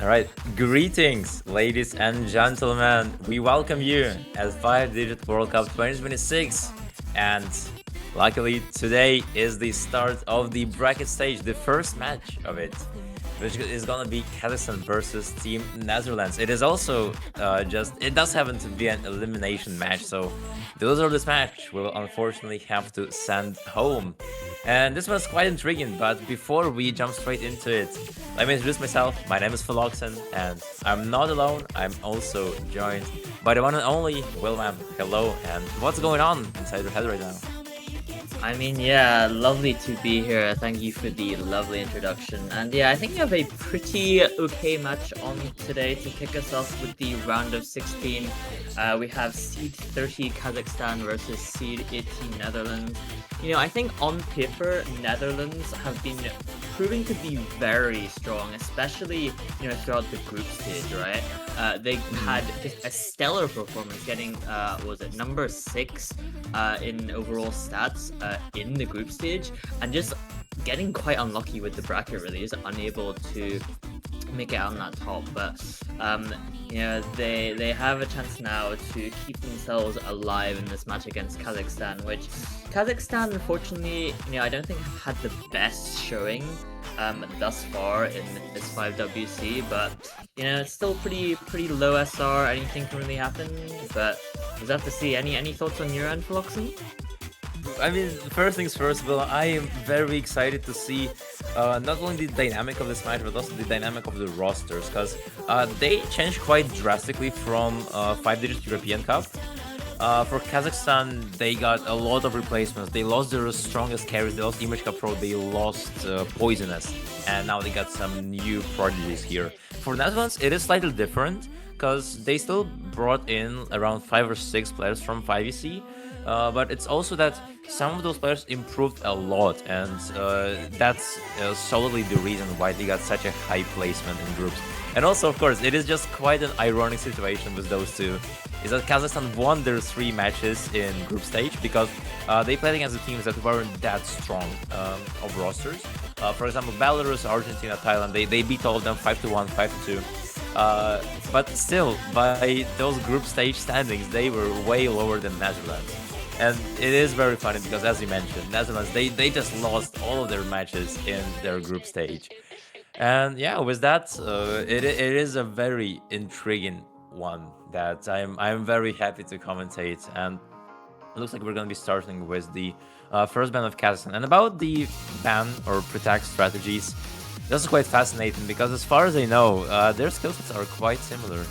All right, greetings, ladies and gentlemen. We welcome you at 5-Digit World Cup 2026. And luckily, today is the start of the bracket stage, the first match of it, which is gonna be Kazakhstan versus Team Netherlands. It is also it does happen to be an elimination match, so the loser of this match will unfortunately have to send home. And this was quite intriguing, but before we jump straight into it, let me introduce myself. My name is Philoxen, and I'm not alone. I'm also joined by the one and only Willman. Hello, and what's going on inside your head right now? I mean, yeah, lovely to be here. Thank you for the lovely introduction. And yeah, I think we have a pretty okay match on today to kick us off with the round of 16. We have seed 30 Kazakhstan versus seed 18 Netherlands. I think on paper, Netherlands have been proving to be very strong, especially, throughout the group stage, right? They had just a stellar performance, getting, was it number 6 in overall stats in the group stage, and just getting quite unlucky with the bracket, really, just unable to make it out on that top. But they have a chance now to keep themselves alive in this match against Kazakhstan, which Kazakhstan, unfortunately, I don't think have had the best showing thus far in this 5WC, but it's still pretty low SR. Anything can really happen, but we'll have to see. Any thoughts on your end, Floxen? I mean, first things first, Will, I am very excited to see not only the dynamic of this match, but also the dynamic of the rosters, because they changed quite drastically from 5-Digit European Cup. For Kazakhstan, they got a lot of replacements. They lost their strongest carries, they lost Image Pro, they lost Poisonous, and now they got some new prodigies here. For Netherlands, it is slightly different, because they still brought in around 5 or 6 players from 5EC, but it's also that some of those players improved a lot, and that's solidly the reason why they got such a high placement in groups. And also, of course, it is just quite an ironic situation with those two, is that Kazakhstan won their 3 matches in group stage because they played against the teams that weren't that strong of rosters. For example, Belarus, Argentina, Thailand, they beat all of them 5-1, 5-2. But still, by those group stage standings, they were way lower than Netherlands. And it is very funny because, as you mentioned, Netherlands, they just lost all of their matches in their group stage. And yeah, with that, it is a very intriguing one that I'm very happy to commentate. And it looks like we're going to be starting with the first ban of Kazakhstan. And about the ban or protect strategies, this is quite fascinating because, as far as I know, their skill sets are quite similar.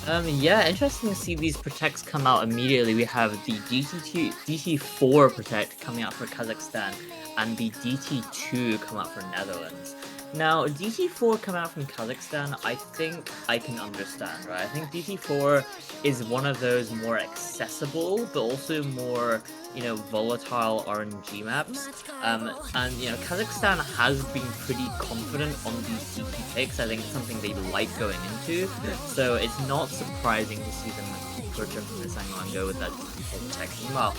Yeah, interesting to see these protects come out immediately. We have the DT4 protect coming out for Kazakhstan, and the DT2 come out for Netherlands. Now, DT4 coming out from Kazakhstan, I think I can understand, right? I think DT4 is one of those more accessible, but also more, volatile RNG maps. And, Kazakhshan has been pretty confident on these DT picks. I think it's something they like going into. So it's not surprising to see them approach from this angle and go with that DT4 protection. Meanwhile,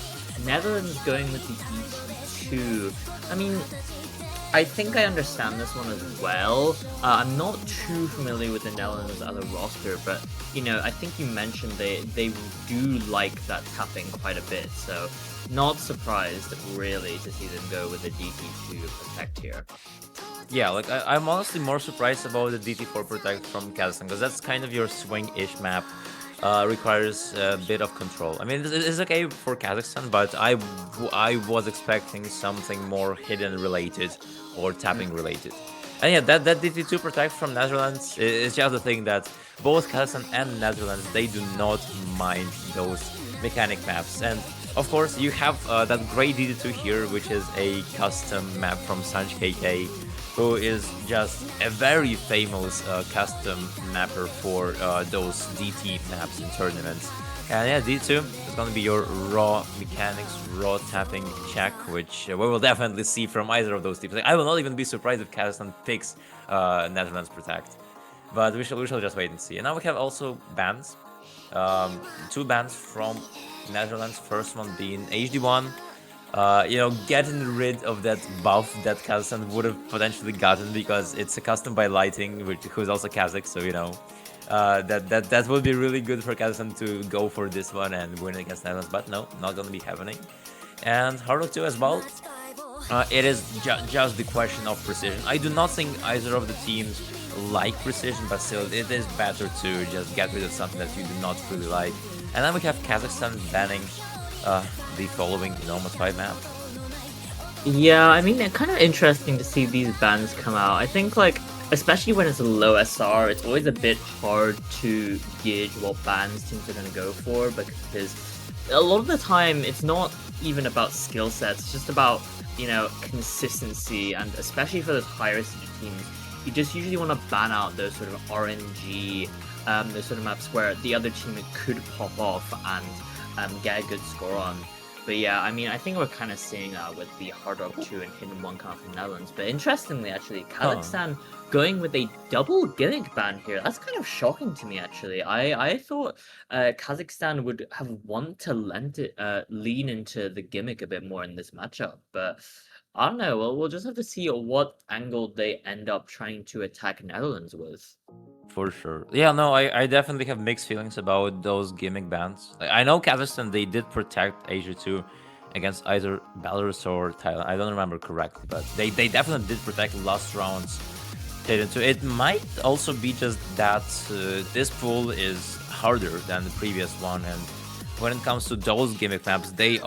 Netherlands going with the DT2. I mean, I think I understand this one as well. I'm not too familiar with the Netherlands' other roster, but I think you mentioned they do like that tapping quite a bit, so not surprised really to see them go with the DT2 protect here. Yeah, like I'm honestly more surprised about the DT4 protect from Kazakhstan because that's kind of your swing-ish map. Requires a bit of control. I mean, it's okay for Kazakhstan, but I was expecting something more hidden related or tapping related. And yeah, that DT2 protect from Netherlands is just the thing that both Kazakhstan and Netherlands, they do not mind those mechanic maps. And of course, you have that great DT2 here, which is a custom map from Sanj KK, who is just a very famous custom mapper for those DT maps in tournaments. And yeah, D2 is going to be your raw mechanics, raw tapping check, which we will definitely see from either of those teams. Like, I will not even be surprised if Kazakhstan picks Netherlands Protect. But we shall just wait and see. And now we have also bans. 2 bans from Netherlands. First one being HD1. getting rid of that buff that Kazakhstan would have potentially gotten because it's a custom by Lighting, who's also Kazakh. So that would be really good for Kazakhstan to go for this one and win against Netherlands. But no, not gonna be happening. And Hard Rock 2 as well. It is just the question of precision. I do not think either of the teams like precision, but still, it is better to just get rid of something that you do not really like. And then we have Kazakhstan banning the following Enormous 5 map. Yeah, I mean, it's kind of interesting to see these bans come out. I think, like, especially when it's a low SR, it's always a bit hard to gauge what bans teams are going to go for, because a lot of the time, it's not even about skill sets, it's just about, consistency, and especially for those higher seeded teams, you just usually want to ban out those sort of RNG, those sort of maps where the other team could pop off and get a good score on. But yeah, I mean, I think we're kind of seeing with the Hard Rock 2 and Hidden 1 coming from the Netherlands. But interestingly, actually, Kazakhstan going with a double gimmick ban here. That's kind of shocking to me, actually. I thought Kazakhstan would have wanted to lean into the gimmick a bit more in this matchup. But I don't know. Well, we'll just have to see what angle they end up trying to attack Netherlands with. For sure. Yeah, no, I definitely have mixed feelings about those gimmick bans. I know Kazakhstan, they did protect Asia 2 against either Belarus or Thailand. I don't remember correctly, but they definitely did protect last rounds. It might also be just that this pool is harder than the previous one, and when it comes to those gimmick maps, they're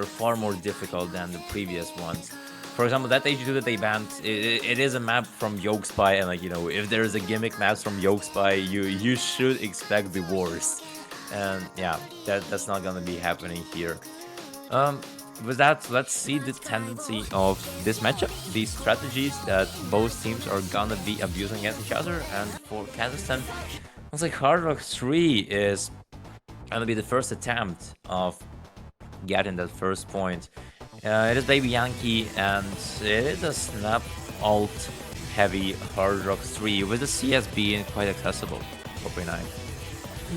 far more difficult than the previous ones. For example, that AG2 that they banned, it is a map from Yoke Spy, and if there is a gimmick map from Yoke Spy, you should expect the worst. And yeah, that's not gonna be happening here. With that, let's see the tendency of this matchup, these strategies that both teams are gonna be abusing against each other. And for Kazakhstan, looks like Hard Rock 3 is gonna be the first attempt of getting that first point. It is Baby Yankee, and it is a snap alt heavy Hard Rock 3 with the CS being quite accessible. Poporon.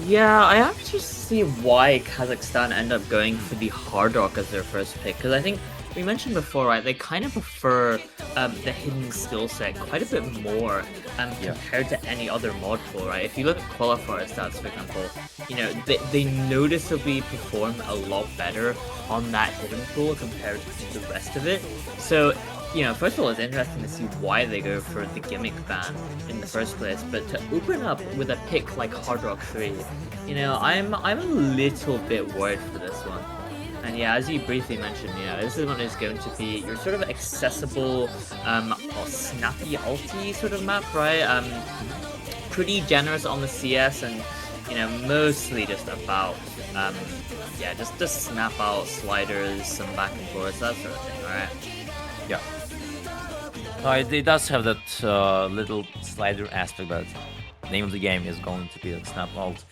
Yeah, I actually see why Kazakhstan end up going for the Hard Rock as their first pick, because I think we mentioned before, right, they kind of prefer the hidden skill set quite a bit more compared to any other mod pool, right? If you look at qualifier stats, for example, they noticeably perform a lot better on that hidden pool compared to the rest of it. So, first of all, it's interesting to see why they go for the gimmick ban in the first place, but to open up with a pick like Hard Rock 3, I'm a little bit worried for this one. And yeah, as you briefly mentioned, this is one is going to be your sort of accessible, snappy ulti sort of map, right? Pretty generous on the CS, and mostly just about just snap out sliders, some back and forth, that sort of thing, right? Yeah. It does have that little slider aspect, but the name of the game is going to be the snap alt.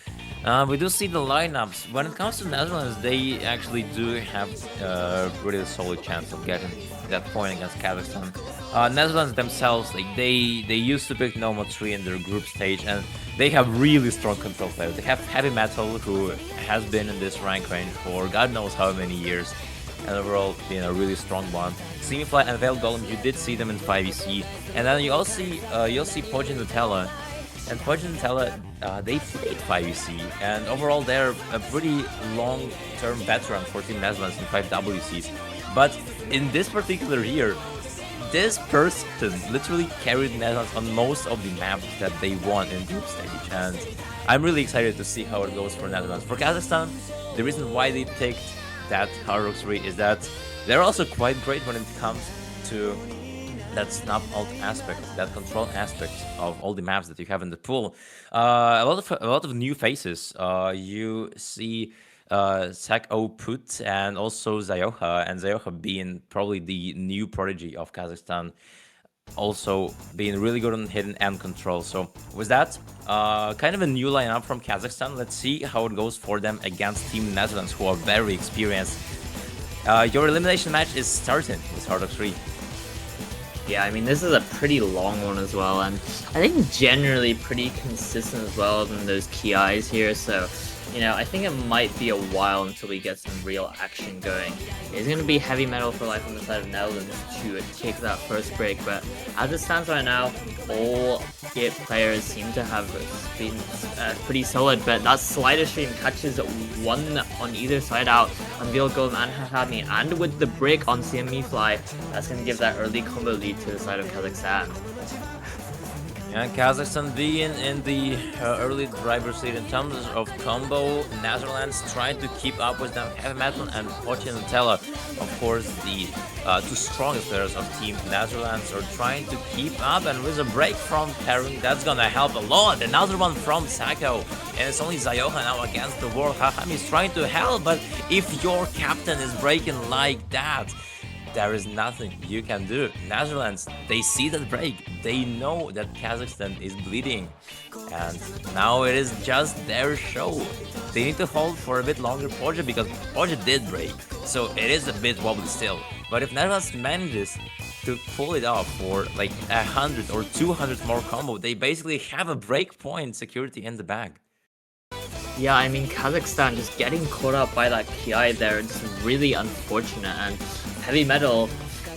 We do see the lineups. When it comes to Netherlands, they actually do have a really solid chance of getting that point against Kazakhstan. Netherlands themselves, they used to pick Noma 3 in their group stage, and they have really strong control players. They have Heavy Metal, who has been in this rank range for God knows how many years, and overall being a really strong one. Semifly and Veil Golem, you did see them in 5EC, and then you'll see Poj and Nutella. And Poj and Nutella, they played 5EC, and overall they're a pretty long-term veteran for Team Netherlands in 5WCs. But in this particular year, this person literally carried Netherlands on most of the maps that they won in group stage, and I'm really excited to see how it goes for Netherlands. For Kazakhstan, the reason why they picked that Hard Rock 3 is that they're also quite great when it comes to that snap alt aspect, that control aspect of all the maps that you have in the pool. A lot of new faces. You see Sak-O Put and also Zayoha, and Zayoha being probably the new prodigy of Kazakhstan, also being really good on hidden and control. So with that, kind of a new lineup from Kazakhstan. Let's see how it goes for them against Team Netherlands, who are very experienced. Your elimination match is starting with Hard Rock 3. Yeah, I mean, this is a pretty long one as well, and I think generally pretty consistent as well in those key eyes here. So I think it might be a while until we get some real action going. It's going to be heavy metal for life on the side of Netherlands to take that first break, but as it stands right now, all 8 players seem to have been pretty solid, but that slider stream catches one on either side out, Unveil Golem and Hahami, and with the break on CME Fly, that's going to give that early combo lead to the side of Kazakhstan. And Kazakhstan being in the early driver's seat in terms of combo, Netherlands trying to keep up with them, Heavy Metal and Pochi and Nutella. Of course, the 2 strongest players of Team Netherlands are trying to keep up, and with a break from pairing, that's gonna help a lot. Another one from Sako, and it's only Zayoha now against the wall. Hahami is trying to help, but if your captain is breaking like that, there is nothing you can do. Netherlands, they see that break. They know that Kazakhstan is bleeding. And now it is just their show. They need to hold for a bit longer Poja because Poja did break. So it is a bit wobbly still. But if Netherlands manages to pull it off for like 100 or 200 more combo, they basically have a breakpoint security in the bag. Yeah, I mean, Kazakhstan just getting caught up by that KI there, it's really unfortunate, and Heavy Metal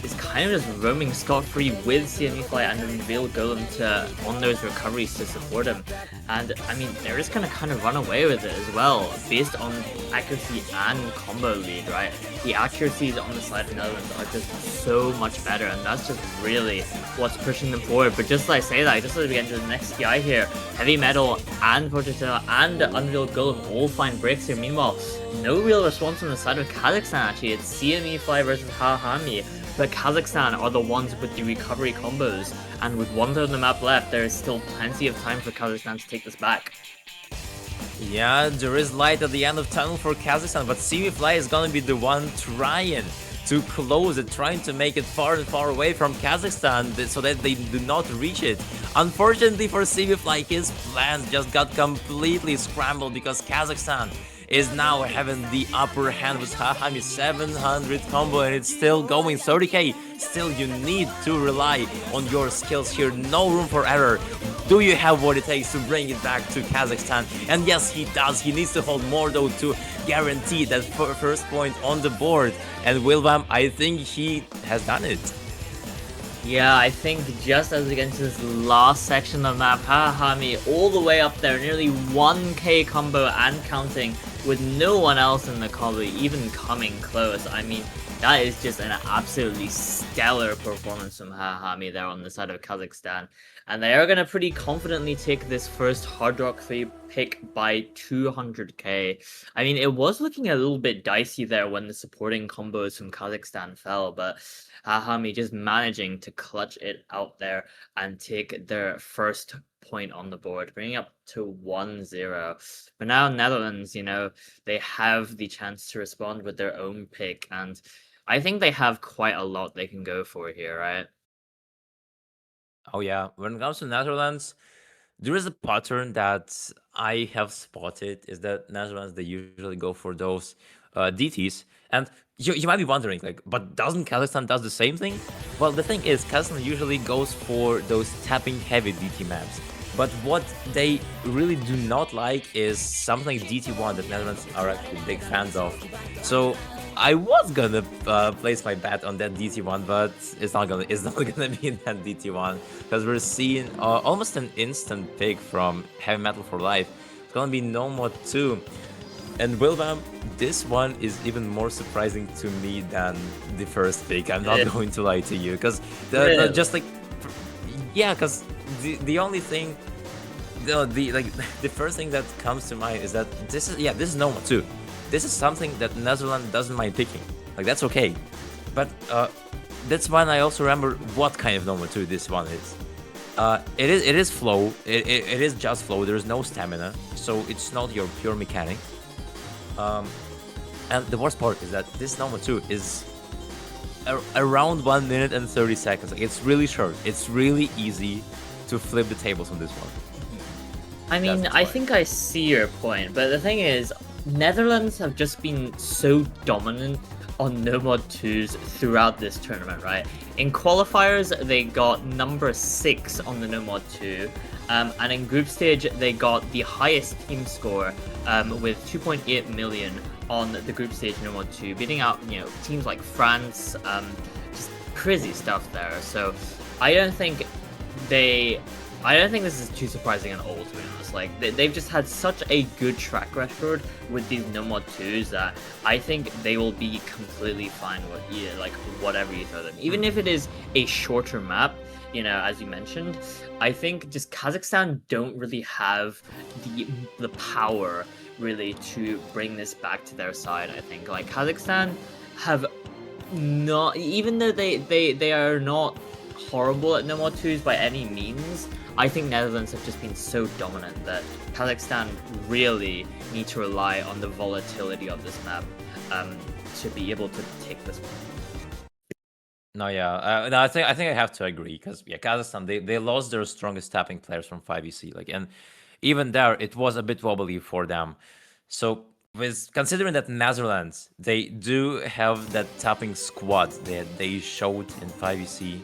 is kind of just roaming scot-free with CME Fly and Unveil Golem on those recoveries to support him. And I mean, they're just gonna kind of run away with it as well, based on accuracy and combo lead, right? The accuracies on the side of Netherlands are just so much better, and that's just really what's pushing them forward. But just like I say that, just as we get into the next PI here, Heavy Metal and Potato and Unveil Golem all find breaks here. Meanwhile, no real response on the side of Kazakhstan actually. It's CME Fly versus Hahami. But Kazakhstan are the ones with the recovery combos, and with 1/3 of the map left, there is still plenty of time for Kazakhstan to take this back. Yeah, there is light at the end of tunnel for Kazakhstan, but CME Fly is gonna be the one trying to close it, trying to make it far and far away from Kazakhstan so that they do not reach it. Unfortunately for CME Fly, his plans just got completely scrambled because Kazakhstan is now having the upper hand with Hahami 700 combo, and it's still going 30k. Still, you need to rely on your skills here. No room for error. Do you have what it takes to bring it back to Kazakhstan? And yes, he does. He needs to hold more though to guarantee that first point on the board. And Wilbam, I think he has done it. Yeah, I think just as we get into this last section of the map, Hahami all the way up there, nearly 1k combo and counting, with no one else in the combo even coming close. I mean, that is just an absolutely stellar performance from Hahami there on the side of Kazakhstan. And they are going to pretty confidently take this first Hard Rock 3 pick by 200k. I mean, it was looking a little bit dicey there when the supporting combos from Kazakhstan fell, but Hahami just managing to clutch it out there and take their first point on the board, bringing up to 1-0. But now Netherlands, they have the chance to respond with their own pick, and I think they have quite a lot they can go for here, right? Oh yeah, when it comes to Netherlands, there is a pattern that I have spotted, is that Netherlands, they usually go for those DTs, and you might be wondering, like, but doesn't Kazakhstan does the same thing? Well, the thing is, Kazakhstan usually goes for those tapping heavy DT maps. But what they really do not like is something like DT1 that Netherlands are actually big fans of. So I was gonna place my bet on that DT1, but it's not gonna be that DT1 because we're seeing almost an instant pick from Heavy Metal for Life. It's gonna be No More 2. And Wilbam, this one is even more surprising to me than the first pick. I'm not going to lie to you, because just like, yeah, because the only thing, the first thing that comes to mind is that this is No More 2. This is something that Netherlands doesn't mind picking. Like, that's okay. But that's when I also remember what kind of No More 2 this one is. It is flow. It is just flow. There's no stamina, so it's not your pure mechanic. And the worst part is that this number 2 is around 1 minute and 30 seconds. Like, it's really short. It's really easy to flip the tables on this one. I mean, I think I see your point, but the thing is, Netherlands have just been so dominant on No Mod 2s throughout this tournament, right? In qualifiers, they got number 6 on the No Mod 2, And in group stage, they got the highest team score with 2.8 million on the group stage number 2, beating out teams like France. Just crazy stuff there. So I don't think this is too surprising at all, to be honest. Like, they've just had such a good track record with these number 2s that I think they will be completely fine with whatever you throw them. Even if it is a shorter map, as you mentioned, I think just Kazakhstan don't really have the power really to bring this back to their side. I think like Kazakhstan have not, even though they are not horrible at number 2s by any means, I think Netherlands have just been so dominant that Kazakhstan really need to rely on the volatility of this map to be able to take this one. No, yeah, no, I think I have to agree because Kazakhstan they lost their strongest tapping players from 5EC, and even there it was a bit wobbly for them. So with considering that Netherlands they do have that tapping squad that they showed in 5EC,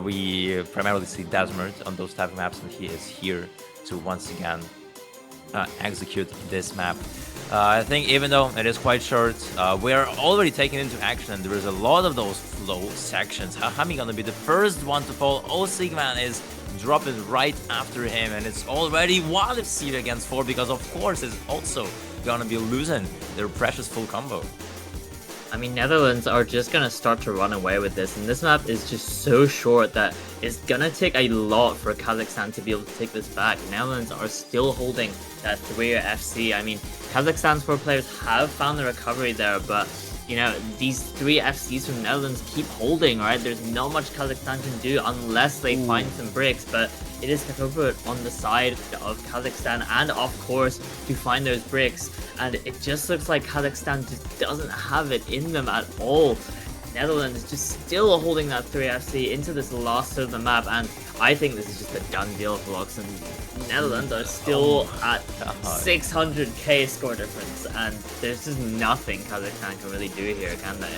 we primarily see Desmond on those tapping maps, and he is here to once again execute this map. I think even though it is quite short, we're already taken into action, and there is a lot of those flow sections. Hami gonna be the first one to fall. Sigman is dropping right after him, and it's already 1 FC against 4 because of course it's also gonna be losing their precious full combo. I mean, Netherlands are just gonna start to run away with this, and this map is just so short that it's gonna take a lot for Kazakhstan to be able to take this back. Netherlands are still holding that 3 FC. I mean, Kazakhstan's 4 players have found the recovery there, but these 3 FCs from Netherlands keep holding, right? There's not much Kazakhstan can do unless they find some bricks, but it is Poporon on the side of Kazakhstan, and of course to find those bricks, and it just looks like Kazakhstan just doesn't have it in them at all. Netherlands is just still holding that 3 FC into this last third of the map, and I think this is just a done deal for Lux, and Netherlands are still at 600k score difference, and there's just nothing Kazakhstan can really do here, can they?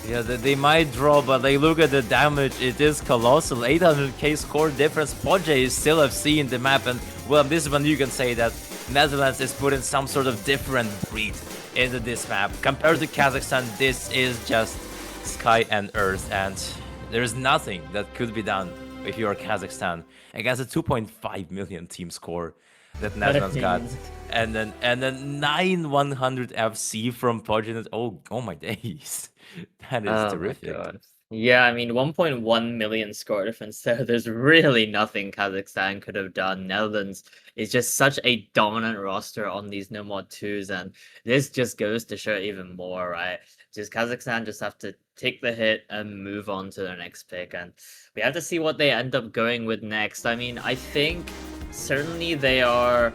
Yeah, they might draw, but they look at the damage. It is colossal. 800k score difference. Poje is still FC in the map, and well, this is when you can say that Netherlands is putting some sort of different breed into this map. Compared to Kazakhstan, this is just sky and earth, and there is nothing that could be done if you are Kazakhstan against a 2.5 million team score that Netherlands got, and then 9100 FC from Poje. Oh my days. That is terrific. Yeah, I mean, 1.1 million score difference there. There's really nothing Kazakhstan could have done. Netherlands is just such a dominant roster on these no mod 2s, and this just goes to show even more, right? Just Kazakhstan just have to take the hit and move on to their next pick, and we have to see what they end up going with next. I mean, I think certainly they are,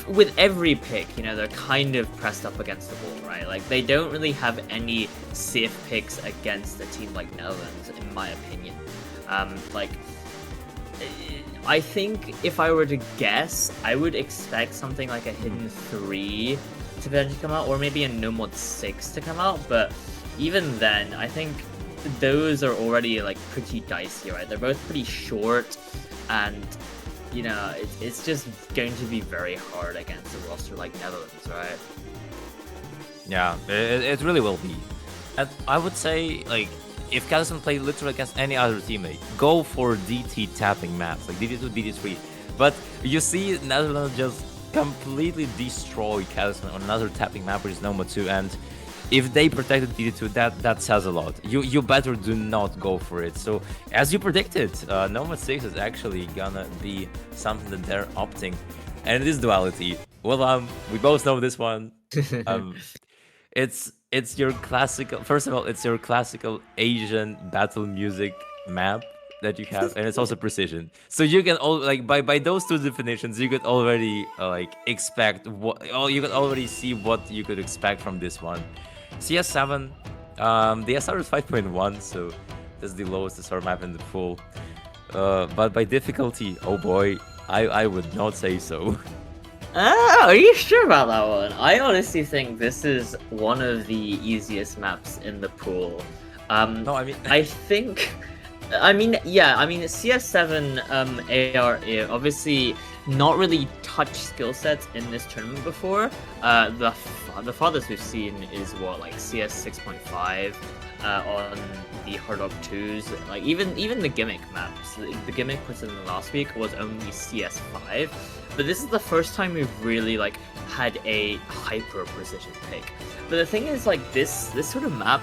with every pick, they're kind of pressed up against the wall, right? Like, they don't really have any safe picks against a team like Netherlands, in my opinion. I think if I were to guess, I would expect something like a Hidden 3 to potentially come out, or maybe a No Mod 6 to come out, but even then, I think those are already, pretty dicey, right? They're both pretty short, and it's just going to be very hard against a roster like Netherlands, right? Yeah, it really will be. And I would say, if Kazakhstan play literally against any other teammate, go for DT tapping maps, like DT2, DT3. But you see Netherlands just completely destroy Kazakhstan on another tapping map, which is Noma 2, and if they protected DT2, that says a lot. You better do not go for it. So, as you predicted, Noma 6 is actually gonna be something that they're opting, and it is duality. Well, we both know this one. It's your classical. First of all, it's your classical Asian battle music map that you have, and it's also precision. So you can by those two definitions, you could already expect what. Oh, you could already see what you could expect from this one. CS7, the SR is 5.1, so that's the lowest SR map in the pool. But by difficulty, oh boy, I would not say so. Are you sure about that one? I honestly think this is one of the easiest maps in the pool. No, I mean, I think I mean, yeah, I mean, CS7 AR obviously not really touched skill sets in this tournament before. The farthest we've seen is what, like CS 6.5 on the Hard Rock 2s. Like even the gimmick maps, the gimmick was in the last week was only CS 5. But this is the first time we've really like had a hyper precision pick. But the thing is, like this sort of map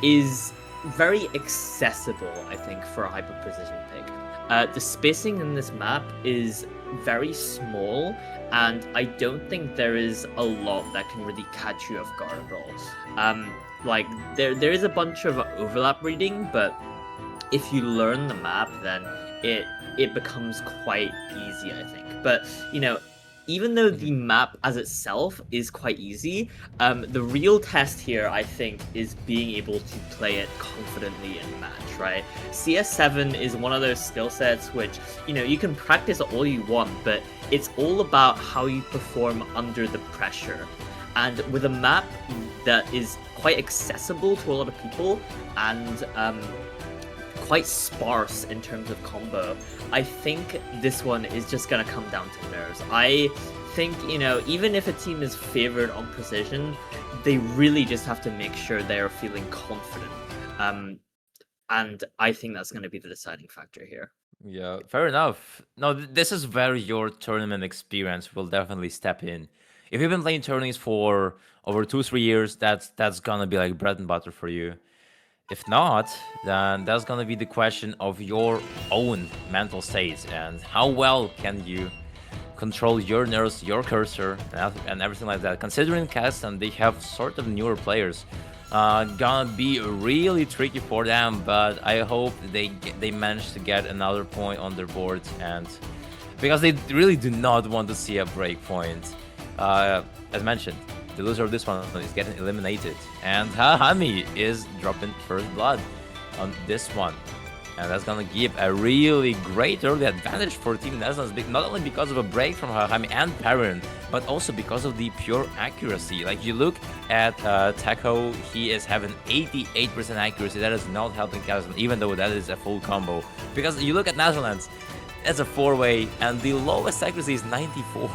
is very accessible, I think, for a hyper precision pick. The spacing in this map is very small, and I don't think there is a lot that can really catch you off guard at all. Like there is a bunch of overlap reading, but if you learn the map, then it becomes quite easy, I think. But you know, even though the map as itself is quite easy, the real test here, I think, is being able to play it confidently in match, right? CS7 is one of those skill sets which, you know, you can practice all you want, but it's all about how you perform under the pressure. And with a map that is quite accessible to a lot of people and quite sparse in terms of combo, I think this one is just gonna come down to nerves. I think, you know, even if a team is favored on precision, they really just have to make sure they're feeling confident. And I think that's gonna be the deciding factor here. Yeah, fair enough. No, this is where your tournament experience will definitely step in. If you've been playing tournaments for over 2-3 years, that's gonna be like bread and butter for you. If not, then that's gonna be the question of your own mental state and how well can you control your nerves, your cursor, and everything like that. Considering Kazakhstan, they have sort of newer players. Gonna be really tricky for them, but I hope they manage to get another point on their board, and because they really do not want to see a break point. As mentioned, the loser of this one is getting eliminated, and Hami is dropping first blood on this one. And that's gonna give a really great early advantage for Team Netherlands, not only because of a break from Hami and Perrin, but also because of the pure accuracy. Like, you look at Teko, he is having 88% accuracy. That is not helping Kazakhstan, even though that is a full combo. Because you look at Netherlands, it's a 4-way, and the lowest accuracy is 94.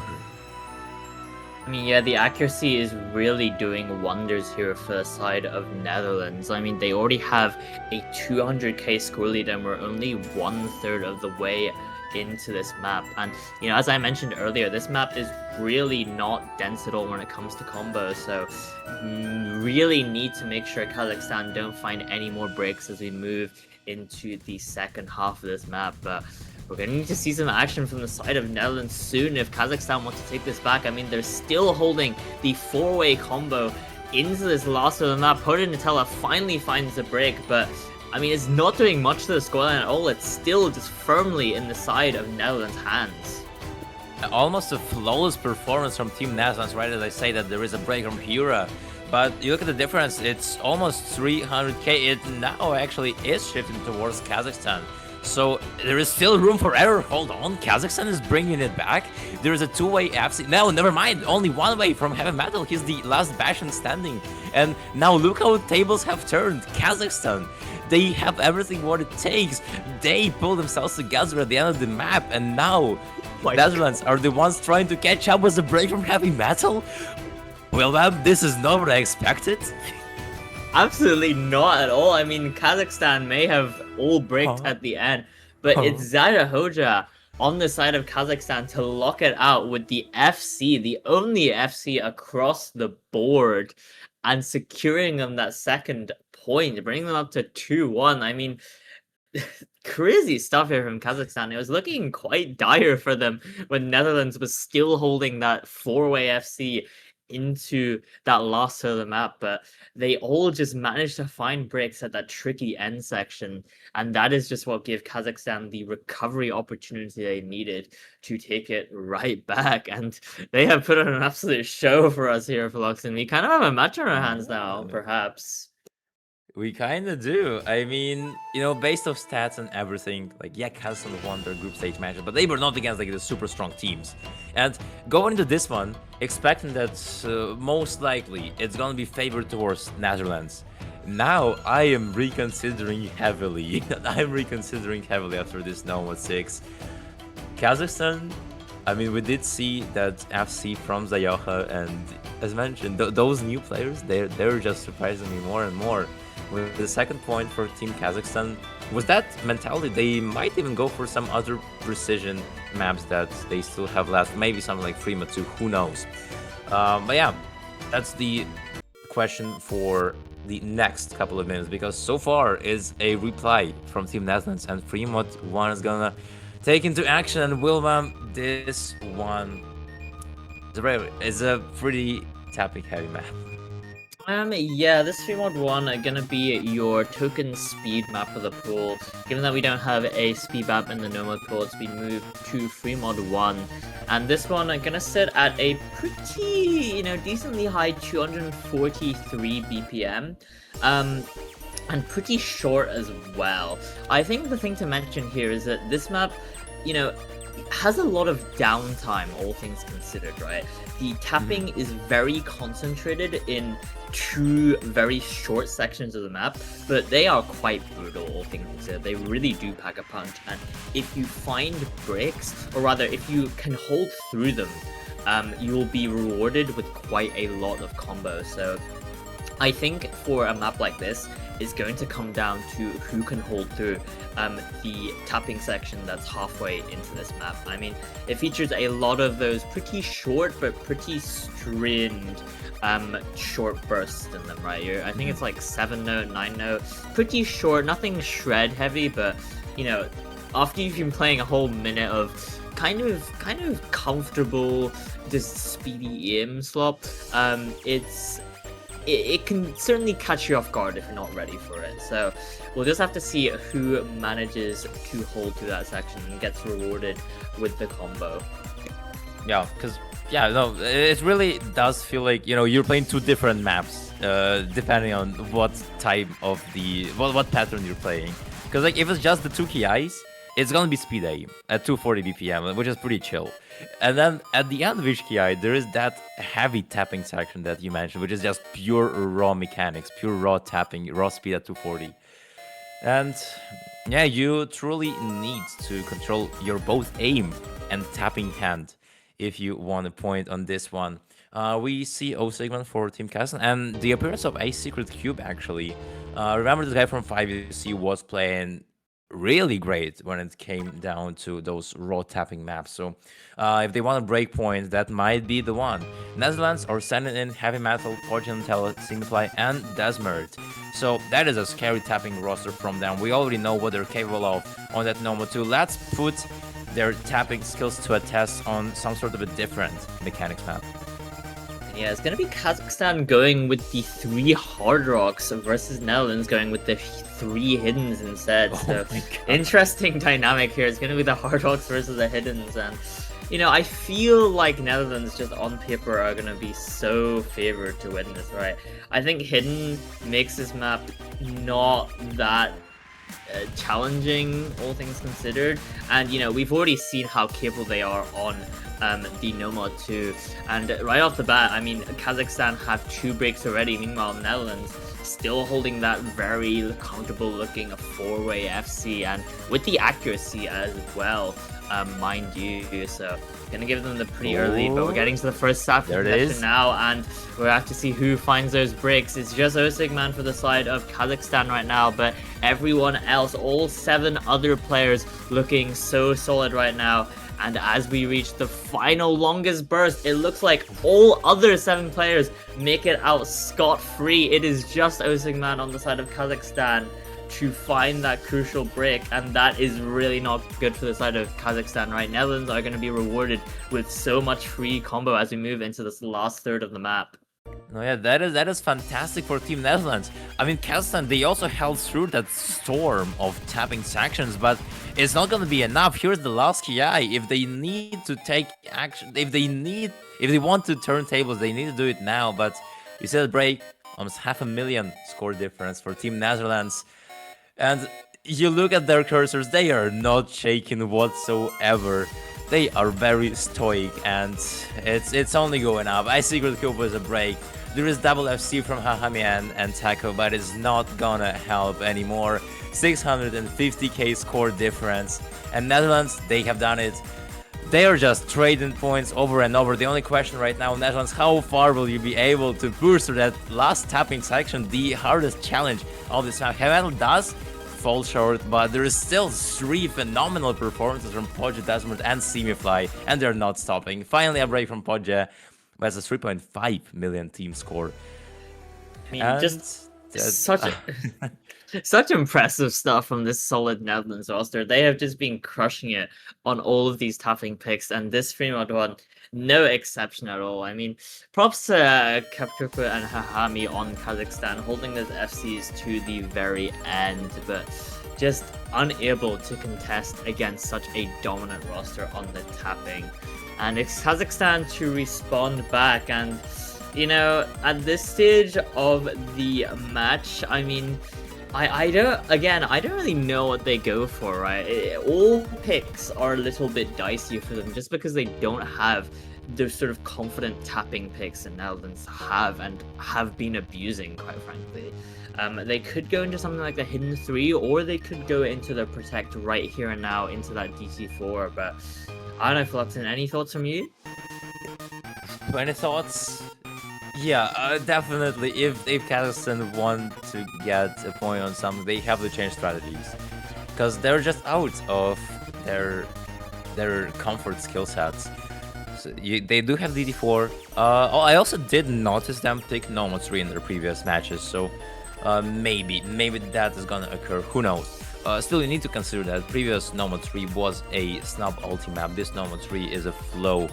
I mean, yeah, the accuracy is really doing wonders here for the side of Netherlands. I mean, they already have a 200k score lead, and we're only 1/3 of the way into this map. And, you know, as I mentioned earlier, this map is really not dense at all when it comes to combos, so really need to make sure Kazakhstan don't find any more breaks as we move into the second half of this map. But we're going to need to see some action from the side of Netherlands soon if Kazakhstan wants to take this back. I mean, they're still holding the 4-way combo into this last of the map. Hoda Nutella finally finds a break, but I mean, it's not doing much to the scoreline at all. It's still just firmly in the side of Netherlands' hands. Almost a flawless performance from Team Netherlands, right as I say that there is a break from Hura. But you look at the difference, it's almost 300k. It now actually is shifting towards Kazakhstan. So there is still room for error. Hold on, Kazakhstan is bringing it back. There is a 2-way FC. No, never mind. Only 1-way from Heavy Metal. He's the last Bastion standing. And now look how tables have turned. Kazakhstan, they have everything what it takes. They pull themselves together at the end of the map. And now Netherlands are the ones trying to catch up with the break from Heavy Metal. Well, man, this is not what I expected. Absolutely not at all. I mean, Kazakhstan may have all bricked at the end, but it's Zara Hoja on the side of Kazakhstan to lock it out with the FC, the only FC across the board, and securing them that second point, bringing them up to 2-1. I mean, crazy stuff here from Kazakhstan. It was looking quite dire for them when Netherlands was still holding that 4-way FC into that last of the map, but they all just managed to find breaks at that tricky end section, and that is just what gave Kazakhstan the recovery opportunity they needed to take it right back. And they have put on an absolute show for us here, Flux, and we kind of have a match on our hands now, perhaps. We kind of do. I mean, you know, based off stats and everything, like, yeah, Kazakhstan won their group stage match, but they were not against, like, the super strong teams. And going into this one, expecting that most likely it's going to be favored towards Netherlands. Now I am reconsidering heavily. I'm reconsidering heavily after this Noma 6. Kazakhstan, I mean, we did see that FC from Zayoha, and as mentioned, those new players, they're just surprising me more and more. With the second point for Team Kazakhstan, with that mentality, they might even go for some other precision maps that they still have left. Maybe something like Frima 2, who knows? But yeah, that's the question for the next couple of minutes, because so far is a reply from Team Netherlands, and Fremont 1 is gonna take into action, and Wilma, this one is a pretty tapping heavy map. Yeah, this free mod 1 are gonna be your token speed map of the pool. Given that we don't have a speed map in the normal pool, it's been moved to free mod 1. And this one are gonna sit at a pretty, decently high 243 BPM. And pretty short as well. I think the thing to mention here is that this map, has a lot of downtime, all things considered, right? The tapping is very concentrated in 2 very short sections of the map, but they are quite brutal, all things considered. They really do pack a punch, and if you find breaks, or rather, if you can hold through them, you will be rewarded with quite a lot of combos. So I think for a map like this, is going to come down to who can hold through the tapping section that's halfway into this map. I mean, it features a lot of those pretty short but pretty stringed short bursts in them, right? I think it's like 7 note, 9 note, pretty short, nothing shred heavy, but after you've been playing a whole minute of kind of comfortable, just speedy EM slop, it can certainly catch you off guard if you're not ready for it. So we'll just have to see who manages to hold through that section and gets rewarded with the combo. Yeah, because it really does feel like you're playing 2 different maps, depending on what type of what pattern you're playing. Because like if it's just the 2 KIs, it's gonna be speed aim at 240 BPM, which is pretty chill. And then at the end of each KI, there is that heavy tapping section that you mentioned, which is just pure raw mechanics, pure raw tapping, raw speed at 240. And yeah, you truly need to control your both aim and tapping hand if you want a point on this one. We see O segment for Team Kazakhstan, and the appearance of a secret cube actually. Remember this guy from 5UC was playing really great when it came down to those raw tapping maps. So if they want to break points, that might be the one. Netherlands are sending in Heavy Metal, Fortune Teller, Signify, and Desmert. So that is a scary tapping roster from them. We already know what they're capable of on that Noma 2. Let's put their tapping skills to a test on some sort of a different mechanics map. Yeah, it's going to be Kazakhstan going with the 3 Hard Rocks versus Netherlands going with the 3 Hiddens instead. So interesting dynamic here. It's going to be the Hard Rocks versus the Hiddens. And, I feel like Netherlands just on paper are going to be so favored to win this, right? I think Hidden makes this map not that challenging, all things considered. And, we've already seen how capable they are on the Nomad 2. And right off the bat, I mean, Kazakhstan have 2 breaks already. Meanwhile, Netherlands still holding that very comfortable looking 4-way FC, and with the accuracy as well, mind you. So gonna give them the pretty early, but we're getting to the first half of the session now, and we'll have to see who finds those breaks. It's just Osigman for the side of Kazakhstan right now, but everyone else, all 7 other players, looking so solid right now. And as we reach the final longest burst, it looks like all other 7 players make it out scot-free. It is just Osigman on the side of Kazakhstan to find that crucial break, and that is really not good for the side of Kazakhstan, right? Netherlands are going to be rewarded with so much free combo as we move into this last third of the map. No, yeah, that is fantastic for Team Netherlands. I mean, Kazakhstan, they also held through that storm of tapping sections, but it's not going to be enough. Here's the last KI. If they need to take action, if they want to turn tables, they need to do it now. But you see the break, almost 500,000 score difference for Team Netherlands. And you look at their cursors, they are not shaking whatsoever. They are very stoic, and it's only going up. I Secret Cube was a break. There is double FC from Hahami and Taco, but it's not gonna help anymore. 650k score difference. And Netherlands, they have done it. They are just trading points over and over. The only question right now, Netherlands, how far will you be able to push through that last tapping section, the hardest challenge of this map? Heaven does fall short, but there is still 3 phenomenal performances from Podge, Desmond, and Semifly, and they're not stopping. Finally, a break from Podge. That's a 3.5 million team score. I mean, just such impressive stuff from this solid Netherlands roster. They have just been crushing it on all of these tapping picks, and this Fremont one, no exception at all. I mean, props to Kapchupa and Hahami on Kazakhstan, holding those FCs to the very end, but just unable to contest against such a dominant roster on the tapping. And it's Kazakhstan to respond back, and you know, at this stage of the match, I mean, I don't really know what they go for, right? All picks are a little bit dicey for them just because they don't have those sort of confident tapping picks that Netherlands have and have been abusing, quite frankly. They could go into something like the Hidden 3, or they could go into the Protect right here and now into that DT4, but I don't know, Fluxen, any thoughts from you? Any thoughts? Yeah, definitely. If Kazakhstan want to get a point on something, they have to change strategies, because they're just out of their comfort skill sets. So they do have DD4. I also did notice them pick Normal 3 in their previous matches, so maybe that is gonna occur. Who knows? Still, you need to consider that previous Normal 3 was a snub ulti map. This Normal 3 is a flow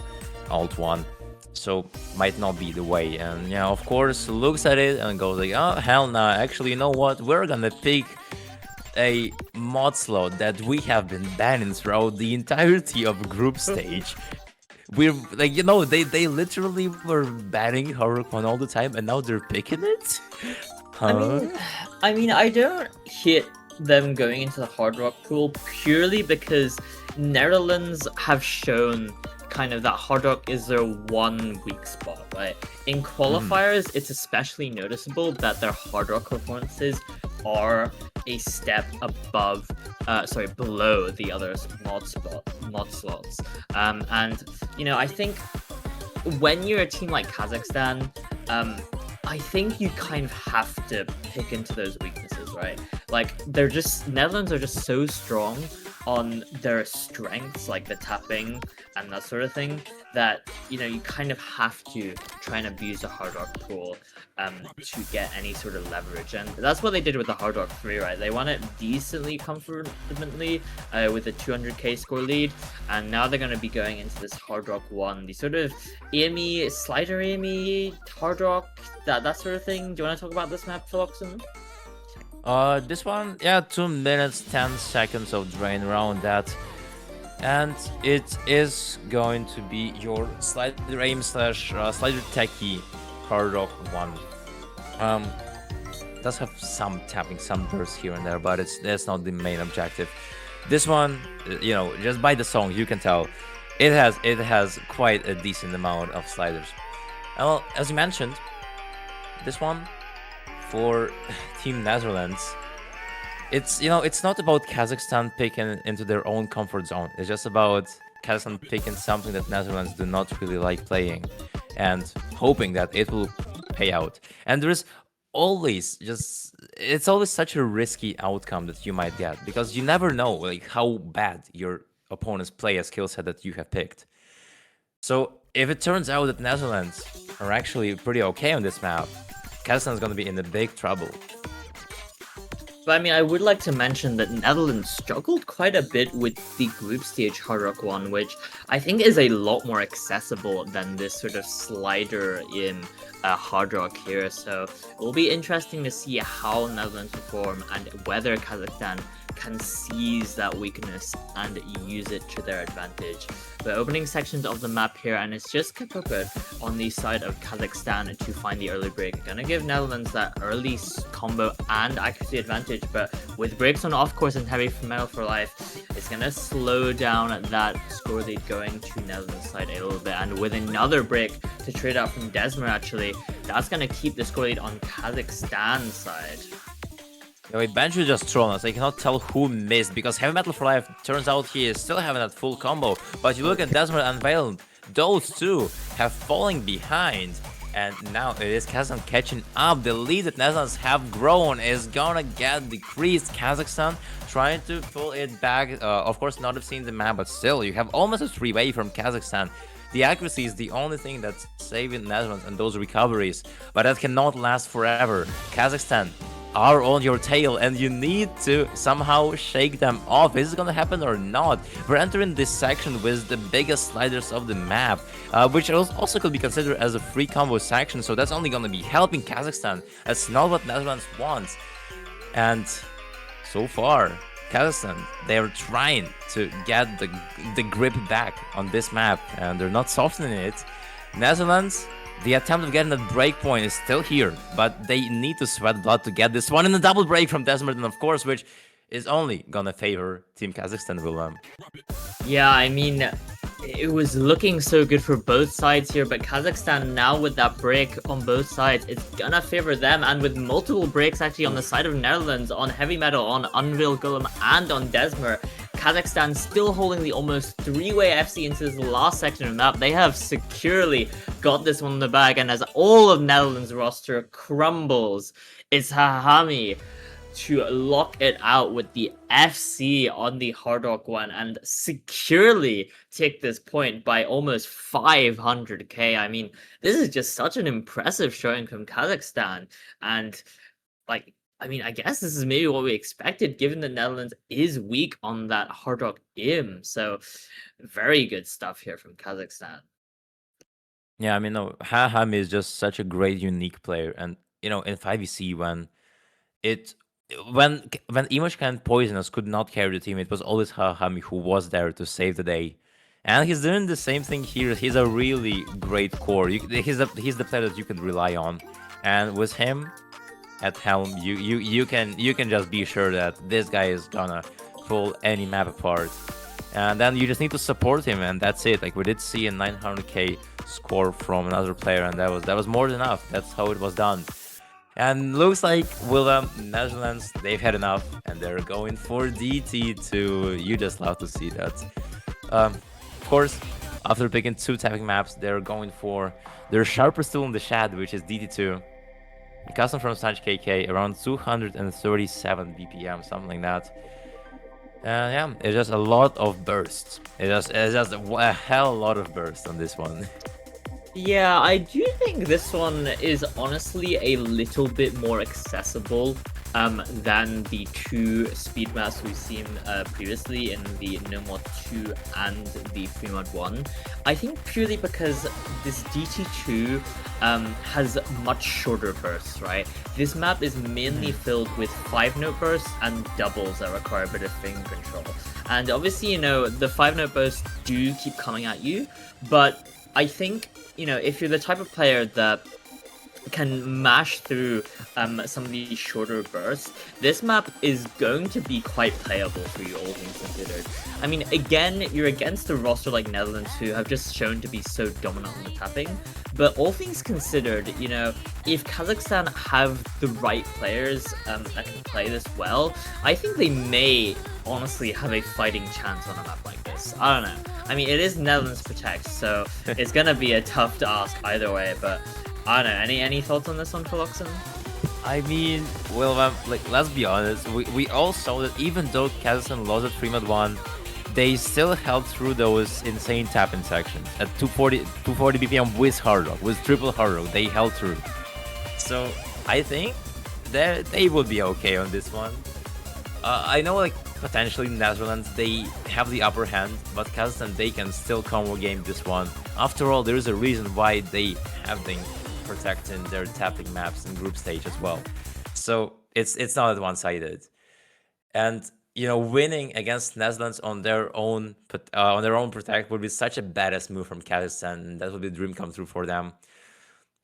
alt 1. So might not be the way, and yeah, of course, looks at it and goes like, oh hell nah, actually, you know what, we're gonna pick a mod slot that we have been banning throughout the entirety of group stage. We're like, you know, they literally were banning Hurricane all the time, and now they're picking it. Huh? I mean, I don't hit them going into the Hard Rock pool purely because Netherlands have shown kind of that Hard Rock is their one weak spot, right? In qualifiers, it's especially noticeable that their Hard Rock performances are a step below the other mod slots. And you know, I think when you're a team like Kazakhstan, I think you kind of have to pick into those weaknesses, right? Like, Netherlands are just so strong on their strengths, like the tapping and that sort of thing, that, you know, you kind of have to try and abuse the Hard Rock pool to get any sort of leverage. And that's what they did with the Hard Rock 3, right? They won it decently comfortably with a 200k score lead, and now they're going to be going into this Hard Rock 1, the sort of AME, slider AME, Hard Rock, that sort of thing. Do you want to talk about this map, Philoxen? This one, yeah, 2 minutes 10 seconds of drain around that, and it is going to be your slider aim / slider techie Hard Rock 1. Does have some tapping, some bursts here and there, but that's not the main objective. This one, you know, just by the song you can tell it has quite a decent amount of sliders. Well, as you mentioned, this one for Team Netherlands, it's, you know, it's not about Kazakhstan picking into their own comfort zone. It's just about Kazakhstan picking something that Netherlands do not really like playing and hoping that it will pay out. And there's always it's always such a risky outcome that you might get, because you never know like how bad your opponents play a skill set that you have picked. So if it turns out that Netherlands are actually pretty okay on this map, Kazakhstan is going to be in the big trouble. But I mean, I would like to mention that Netherlands struggled quite a bit with the group stage Hard Rock 1, which I think is a lot more accessible than this sort of slider in Hard Rock here. So it will be interesting to see how Netherlands perform and whether Kazakhstan can seize that weakness and use it to their advantage. We're opening sections of the map here, and it's just Kapupet on the side of Kazakhstan to find the early break. Gonna give Netherlands that early combo and accuracy advantage, but with breaks on off course and heavy metal for life, it's gonna slow down that score lead going to Netherlands side a little bit. And with another break to trade out from Desmer, actually, that's gonna keep the score lead on Kazakhstan's side. Yeah, wait, Banjo just trolled us. I cannot tell who missed because Heavy Metal for Life turns out he is still having that full combo. But you look at Desmond and Valen, those two have fallen behind. And now it is Kazakhstan catching up. The lead that Netherlands have grown is gonna get decreased. Kazakhstan trying to pull it back. Of course, not have seen the map, but still, you have almost a 3-way from Kazakhstan. The accuracy is the only thing that's saving Netherlands and those recoveries. But that cannot last forever. Kazakhstan are on your tail and you need to somehow shake them off. Is it gonna happen or not? We're entering this section with the biggest sliders of the map, which also could be considered as a free combo section, so that's only gonna be helping Kazakhstan. That's not what Netherlands wants. And so far, Kazakhstan, they are trying to get the grip back on this map and they're not softening it. Netherlands, the attempt of getting that breakpoint is still here, but they need to sweat blood to get this one in a double break from Desmond, of course, which is only gonna favor Team Kazakhstan, Willem. Yeah, I mean, it was looking so good for both sides here, but Kazakhstan now with that break on both sides, it's gonna favor them, and with multiple breaks actually on the side of Netherlands, on Heavy Metal, on Unreal Golem, and on Desmer, Kazakhstan still holding the almost 3-way FC into this last section of the map. They have securely got this one in the bag, and as all of Netherlands' roster crumbles, it's Hahami to lock it out with the FC on the Hard Rock one and securely take this point by almost 500k. I mean, this is just such an impressive showing from Kazakhstan, and like, I mean, I guess this is maybe what we expected, given the Netherlands is weak on that Hard Rock IM. So, very good stuff here from Kazakhstan. Yeah, I mean, no, Haham is just such a great, unique player. And, you know, in 5EC, when Emoshka and Poisonous could not carry the team, it was always Hahami who was there to save the day. And he's doing the same thing here. He's a really great core. He's the player that you can rely on. And with him at helm, you can just be sure that this guy is gonna pull any map apart, and then you just need to support him, and that's it. Like, we did see a 900k score from another player, and that was more than enough. That's how it was done. And looks like Willem, Netherlands, they've had enough, and they're going for DT2. You just love to see that. Of course, after picking 2 tapping maps, they're going for their sharpest tool in the Shad, which is DT2. Custom from Sanj KK, around 237 BPM, something like that. And yeah, it's just a lot of bursts. It's just a hell lot of bursts on this one. Yeah, I do think this one is honestly a little bit more accessible than the 2 speed maps we've seen previously in the No Mod 2 and the Free Mod 1. I think purely because this DT2 has much shorter bursts, right? This map is mainly filled with 5-note bursts and doubles that require a bit of finger control. And obviously, you know, the 5-note bursts do keep coming at you, but I think, you know, if you're the type of player that can mash through some of these shorter bursts, this map is going to be quite playable for you, all things considered. I mean, again, you're against a roster like Netherlands who have just shown to be so dominant on the tapping, but all things considered, you know, if Kazakhstan have the right players that can play this well, I think they may honestly have a fighting chance on a map like this. I don't know. I mean, it is Netherlands Protect, so it's gonna be a tough ask either way, but I don't know. Any thoughts on this one, Philoxen? I mean, well, like, let's be honest. We all saw that even though Kazakhstan lost at 3 Mod 1, they still held through those insane tapping sections at 240 BPM with hard rock, with triple hard rock. They held through. So I think that they will be okay on this one. I know, like, potentially Netherlands, they have the upper hand, but Kazakhstan, they can still combo game this one. After all, there is a reason why they have been protecting their tapping maps in group stage as well. So it's not that one-sided. And, you know, winning against Netherlands on their own protect would be such a badass move from Kazakhstan, and that would be a dream come true for them.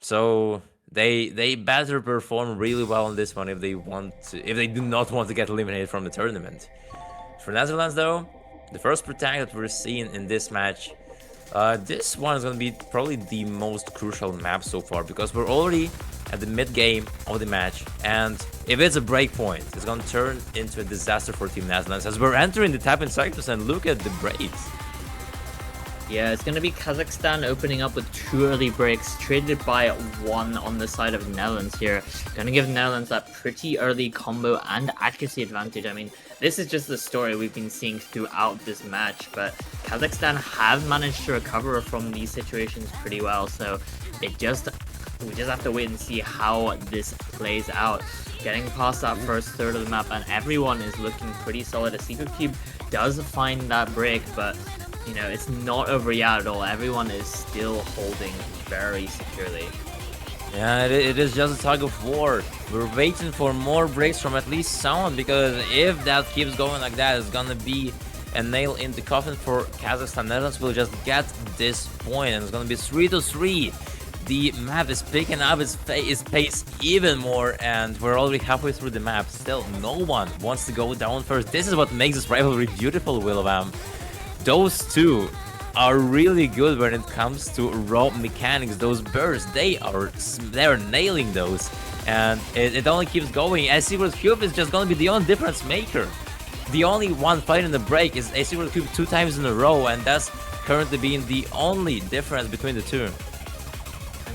So they better perform really well on this one if they do not want to get eliminated from the tournament. For Netherlands though, the first protect that we're seeing in this match, This one is going to be probably the most crucial map so far because we're already at the mid game of the match, and if it's a break point, it's going to turn into a disaster for Team Netherlands as we're entering the tap in sectors, and look at the breaks. Yeah, it's going to be Kazakhstan opening up with 2 early breaks, traded by 1 on the side of Netherlands here. Going to give Netherlands that pretty early combo and accuracy advantage. I mean, this is just the story we've been seeing throughout this match, but Kazakhstan have managed to recover from these situations pretty well, so we just have to wait and see how this plays out. Getting past that first third of the map, and everyone is looking pretty solid. A Secret Cube does find that break, but you know, it's not over yet at all. Everyone is still holding very securely. Yeah, it is just a tug of war. We're waiting for more breaks from at least someone, because if that keeps going like that, it's gonna be a nail in the coffin for Kazakhstan. Netherlands will just get this point, and it's gonna be 3-3. The map is picking up its pace even more, and we're already halfway through the map. Still, no one wants to go down first. This is what makes this rivalry beautiful, Wilhelm. Those two are really good when it comes to raw mechanics. Those bursts, they're nailing those, and it only keeps going. A Secret Cube is just gonna be the only difference maker. The only one fighting the break is A Secret Cube 2 times in a row, and that's currently being the only difference between the two.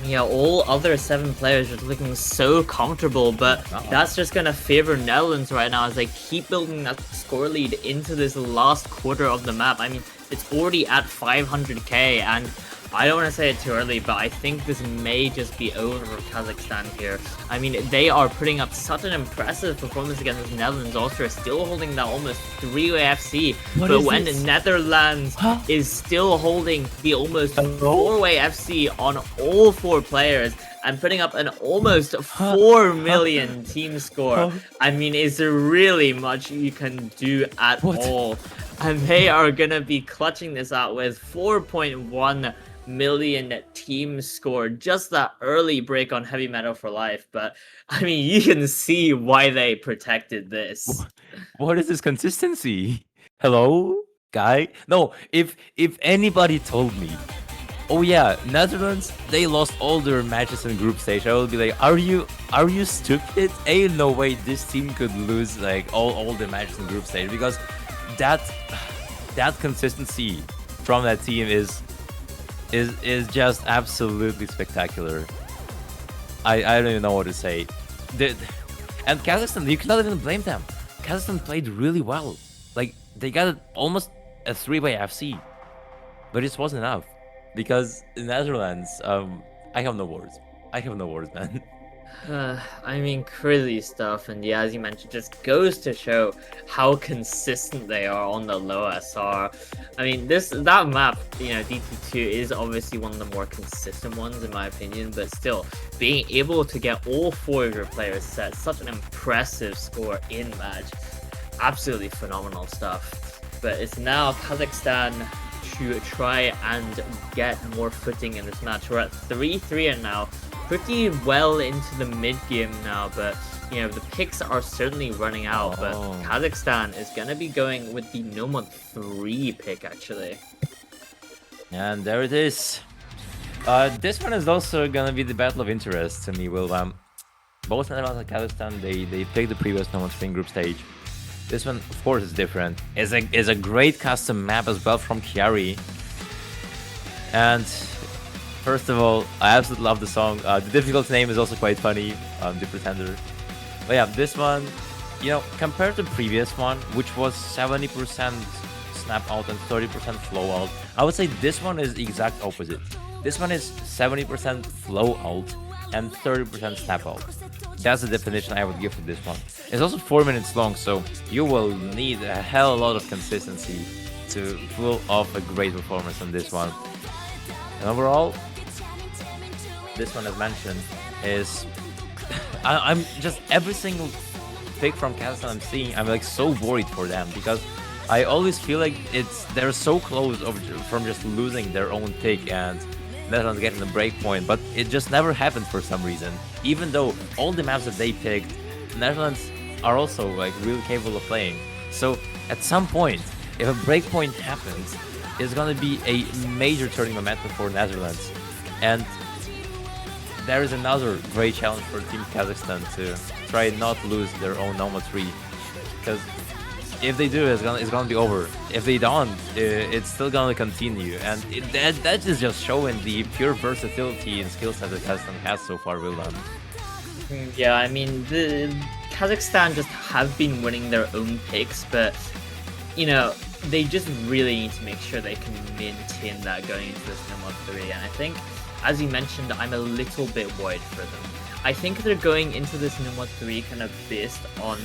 Yeah, all other 7 players are looking so comfortable, but that's just gonna favor Netherlands right now as they keep building that score lead into this last quarter of the map. I mean, it's already at 500k, and I don't want to say it too early, but I think this may just be over for Kazakhstan here. I mean, they are putting up such an impressive performance against the Netherlands. Austria still holding that almost 3-way FC, but when the Netherlands is still holding the almost 4-way FC on all 4 players and putting up an almost 4 million team score, I mean, is there really much you can do at all? And they are gonna be clutching this out with 4.1 million team score, just that early break on Heavy Metal for Life. But I mean, you can see why they protected this. What is this consistency? Hello, guy? No, if anybody told me, oh yeah, Netherlands, they lost all their matches in group stage, I will be like, are you stupid? Ain't no way this team could lose like all the matches in group stage, because that consistency from that team is just absolutely spectacular. I don't even know what to say. And Kazakhstan, you cannot even blame them. Kazakhstan played really well. Like, they got almost a 3-way FC, but it wasn't enough because the Netherlands. I have no words. I have no words, man. I mean, crazy stuff, and yeah, as you mentioned, just goes to show how consistent they are on the low SR. I mean, that map, you know, DT2 is obviously one of the more consistent ones in my opinion, but still, being able to get all 4 of your players set such an impressive score in match, absolutely phenomenal stuff. But it's now Kazakhstan to try and get more footing in this match. We're at 3-3 and now pretty well into the mid game now, but you know, the picks are certainly running out. But Kazakhstan is gonna be going with the Nomad 3 pick actually. And there it is. This one is also gonna be the battle of interest to me, Wilhelm. Both Netherlands and Kazakhstan, they picked the previous Nomad 3 group stage. This one, of course, is different. It's a great custom map as well from Chiari. And first of all, I absolutely love the song. The difficult name is also quite funny, The Pretender. But yeah, this one, you know, compared to the previous one, which was 70% snap out and 30% flow out, I would say this one is the exact opposite. This one is 70% flow out and 30% snap out. That's the definition I would give to this one. It's also 4 minutes long, so you will need a hell of a lot of consistency to pull off a great performance on this one. And overall, this one, as mentioned, is I'm just every single pick from Kazakhstan I'm seeing, I'm like so worried for them, because I always feel like they're so close from just losing their own pick and Netherlands getting the break point, but it just never happened for some reason. Even though all the maps that they picked, Netherlands are also like really capable of playing. So at some point, if a break point happens, is going to be a major turning momentum for Netherlands. And there is another great challenge for Team Kazakhstan to try not lose their own Noma 3. Because if they do, it's gonna be over. If they don't, it's still gonna continue. And that is just showing the pure versatility and skill set that Kazakhstan has so far, Wildan. Yeah, I mean, the Kazakhstan just have been winning their own picks, but, you know, they just really need to make sure they can maintain that going into this Noma 3. And I think, as you mentioned, I'm a little bit worried for them. I think they're going into this Noma 3 kind of based on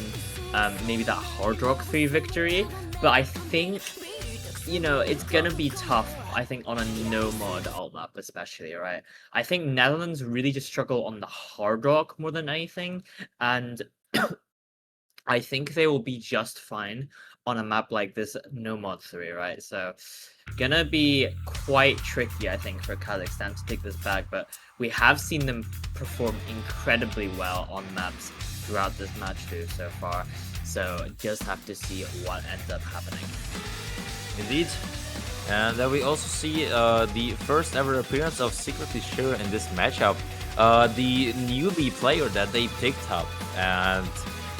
maybe that Hard Rock 3 victory, but I think, you know, it's gonna be tough, I think, on a no-mod alt map especially, right? I think Netherlands really just struggle on the Hard Rock more than anything, and I think they will be just fine on a map like this no-mod 3, right? So, gonna be quite tricky, I think, for Kazakhstan to take this back, but we have seen them perform incredibly well on maps throughout this match too so far, so just have to see what ends up happening. Indeed. And then we also see the first ever appearance of Secretly Shiro in this matchup, the newbie player that they picked up. And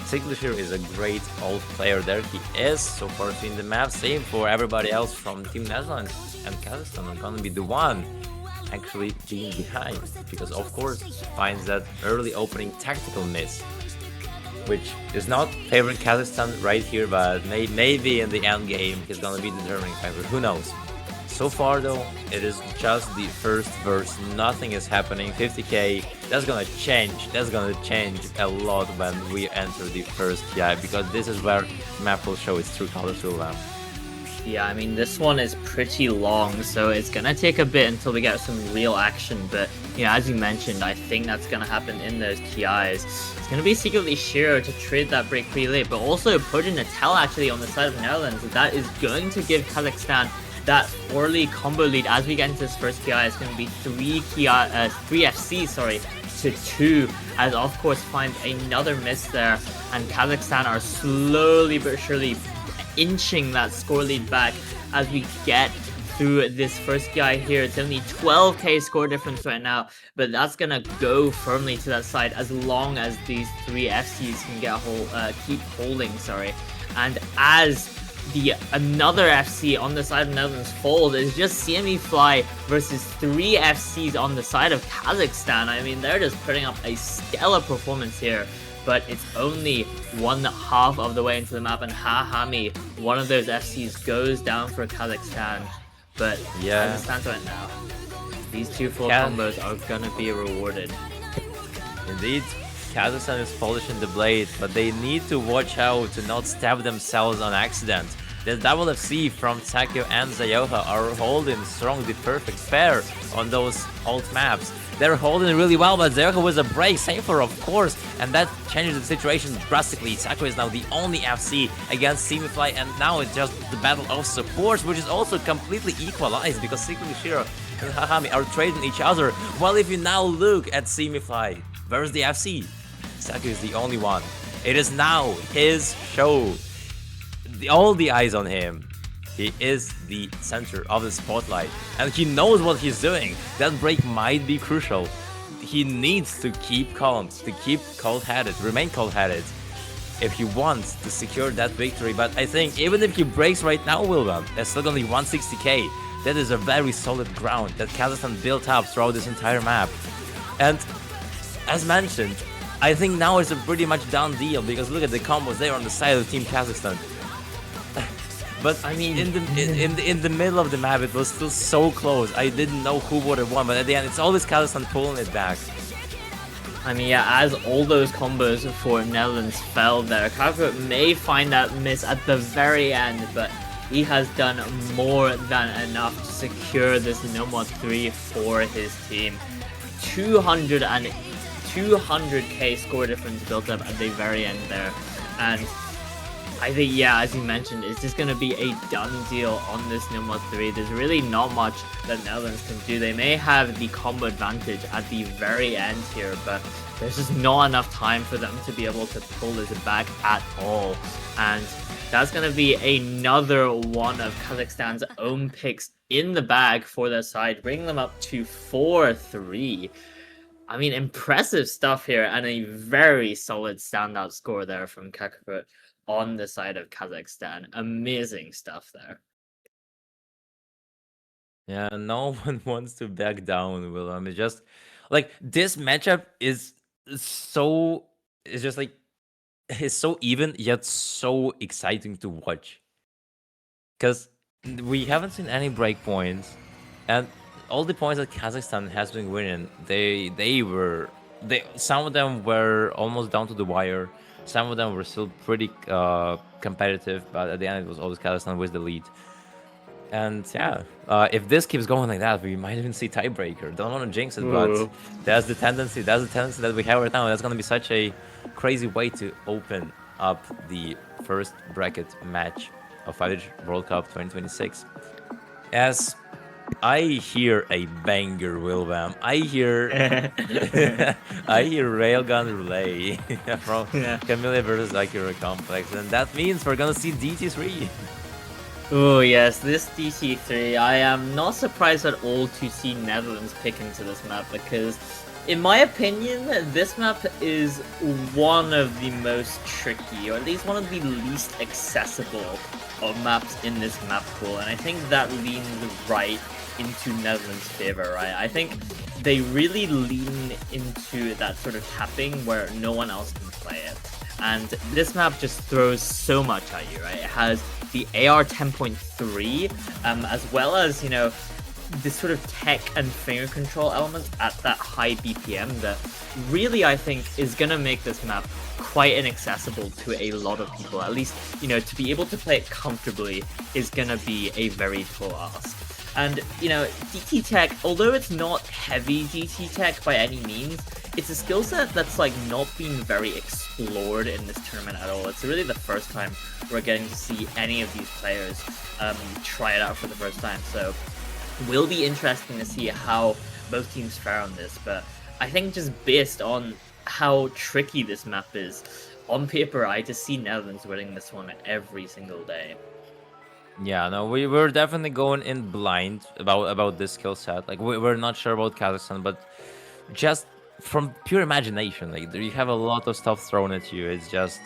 Secretly Shiro is a great old player. There he is, so far in the map. Same for everybody else from Team Netherlands, and Kazakhstan are gonna be the one actually being behind, because of course finds that early opening tactical miss, which is not favoring Kazakhstan right here, but maybe in the end game he's gonna be the determining factor, who knows. So far though, it is just the first verse, nothing is happening. 50k, that's gonna change a lot when we enter the first TI, because this is where the map will show its true colors to them. Yeah, I mean, this one is pretty long, so it's gonna take a bit until we get some real action, but, you know, as you mentioned, I think that's gonna happen in those TIs. It's gonna be Secretly Shiro to trade that break pretty late, but also putting a tell actually on the side of Netherlands. That is going to give Kazakhstan that early combo lead as we get into this first TI. It's gonna be 3 FC, to 2, as of course finds another miss there, and Kazakhstan are slowly but surely inching that score lead back as we get through this first guy here. It's only 12k score difference right now, but that's gonna go firmly to that side as long as these 3 FCs can get keep holding, and as the another FC on the side of Netherlands falls, is just CME Fly versus 3 FCs on the side of Kazakhstan. I mean, they're just putting up a stellar performance here, but it's only 1/2 of the way into the map, and Hahami, one of those FCs, goes down for Kazakhstan. But yeah, as it stands right now, these 2 full combos are gonna be rewarded. Indeed, Kazakhstan is polishing the blade, but they need to watch out to not stab themselves on accident. The double FC from Takeo and Zayoha are holding strong the perfect pair on those alt maps. They're holding really well, but Zayoha was a break, safer of course, and that changes the situation drastically. Takeo is now the only FC against Semifly, and now it's just the battle of supports, which is also completely equalized because Secretly Shiro and Hahami are trading each other. Well, if you now look at Semifly, where's the FC? Takeo is the only one. It is now his show. All the eyes on him. He is the center of the spotlight, and he knows what he's doing. That break might be crucial. He needs to keep calm, to keep cold-headed, remain cold-headed, if he wants to secure that victory. But I think even if he breaks right now, Wilbur, there's still gonna be 160k. That is a very solid ground that Kazakhstan built up throughout this entire map. And as mentioned, I think now it's a pretty much done deal, because look at the combos there on the side of Team Kazakhstan. But I mean, in the middle of the map, it was still so close. I didn't know who would have won, but at the end, it's always Kazakhstan pulling it back. I mean, yeah, as all those combos for Netherlands fell there, Kazakhstan may find that miss at the very end, but he has done more than enough to secure this Nomad 3 for his team. 200k score difference built up at the very end there, and I think, yeah, as you mentioned, it's just going to be a done deal on this Nomad 3. There's really not much that Netherlands can do. They may have the combo advantage at the very end here, but there's just not enough time for them to be able to pull this back at all. And That's going to be another one of Kazakhstan's own picks in the bag for their side, bringing them up to 4-3. I mean, impressive stuff here, and a very solid standout score there from Kakaput on the side of Kazakhstan. Amazing stuff there. Yeah, no one wants to back down, Willem. It's just like this matchup is so it's just like it's so even yet so exciting to watch. Because we haven't seen any breakpoints, and all the points that Kazakhstan has been winning, some of them were almost down to the wire. Some of them were still pretty competitive, but at the end it was always Kazakhstan with the lead. And yeah, if this keeps going like that, we might even see tiebreaker. Don't want to jinx it, but that's the tendency. That's the tendency that we have right now. That's going to be such a crazy way to open up the first bracket match of 5H World Cup 2026. As I hear a banger, Wilbam. I hear Railgun Relay from Camille versus Akira Complex, and that means we're gonna see DT3. Oh yes, this DT3, I am not surprised at all to see Netherlands pick into this map, because in my opinion, this map is one of the most tricky, or at least one of the least accessible of maps in this map pool, and I think that leans right into Netherlands' favor, right? I think they really lean into that sort of tapping where no one else can play it. And this map just throws so much at you, right? It has the AR 10.3, as well as, you know, this sort of tech and finger control elements at that high BPM that really, I think, is going to make this map quite inaccessible to a lot of people. At least, you know, to be able to play it comfortably is going to be a very tall ask. And, you know, DT tech, although it's not heavy DT tech by any means, it's a skill set that's like not being very explored in this tournament at all. It's really the first time we're getting to see any of these players try it out for the first time. So will be interesting to see how both teams fare on this. But I think just based on how tricky this map is, on paper, I just see Netherlands winning this one every single day. Yeah, no, we were definitely going in blind about this skill set. Like we're not sure about Kazakhstan, but just from pure imagination, like you have a lot of stuff thrown at you. It's just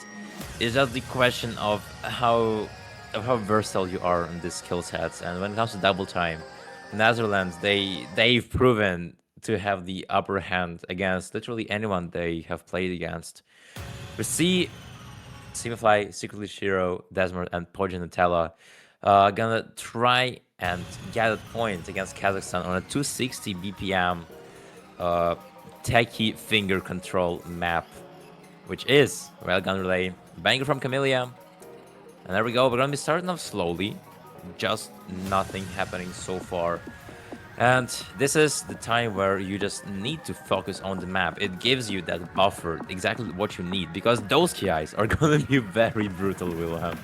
the question of how versatile you are in these skill sets. And when it comes to double time, Netherlands, they've proven to have the upper hand against literally anyone they have played against. We see Simafly, Secretly Shiro, Desmond, and Pojin Nutella gonna try and get a point against Kazakhstan on a 260 BPM techie finger control map, which is Railgun Relay, banger from Camellia. And there we go, we're gonna be starting off slowly, just nothing happening so far. And this is the time where you just need to focus on the map. It gives you that buffer, exactly what you need, because those KIs are gonna be very brutal, Wilhelm.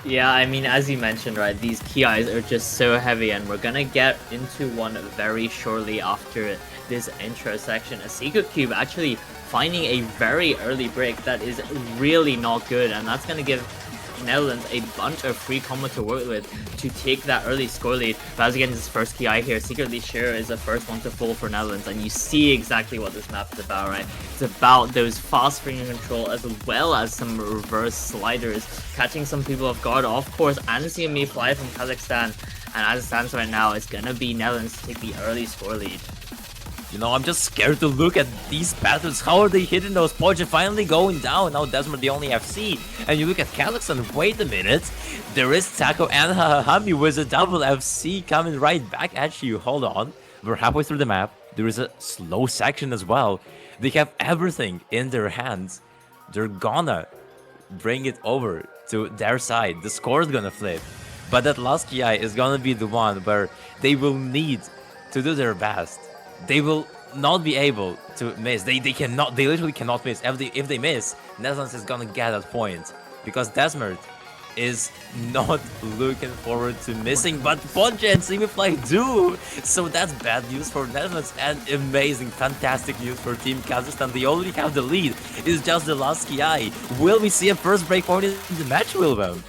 Yeah, I mean, as you mentioned, right, these KIs are just so heavy, and we're gonna get into one very shortly after this intro section. A Secret Cube actually finding a very early break that is really not good, and that's gonna give Netherlands a bunch of free combo to work with to take that early score lead. But as again, this first KI here, Secretly Shiro is the first one to fall for Netherlands, and you see exactly what this map is about, right? It's about those fast finger control as well as some reverse sliders, catching some people off guard, of course, and seeing me fly from Kazakhstan. And as it stands right now, it's gonna be Netherlands to take the early score lead. You know, I'm just scared to look at these patterns. How are they hitting those points? Finally going down. Now Desmond the only FC. And you look at Kazakhstan. Wait a minute. There is Taco and Hahami with a double FC coming right back at you. Hold on. We're halfway through the map. There is a slow section as well. They have everything in their hands. They're gonna bring it over to their side. The score is gonna flip. But that last KI is gonna be the one where they will need to do their best. They will not be able to miss. They literally cannot miss. If they miss, Netherlands is gonna get that point, because Desmond is not looking forward to missing, but Ponche and Simifly do. So that's bad news for Netherlands and amazing, fantastic news for Team Kazakhstan. They already have the lead. It's just the last KI. Will we see a first breakpoint in the match, Wilbam?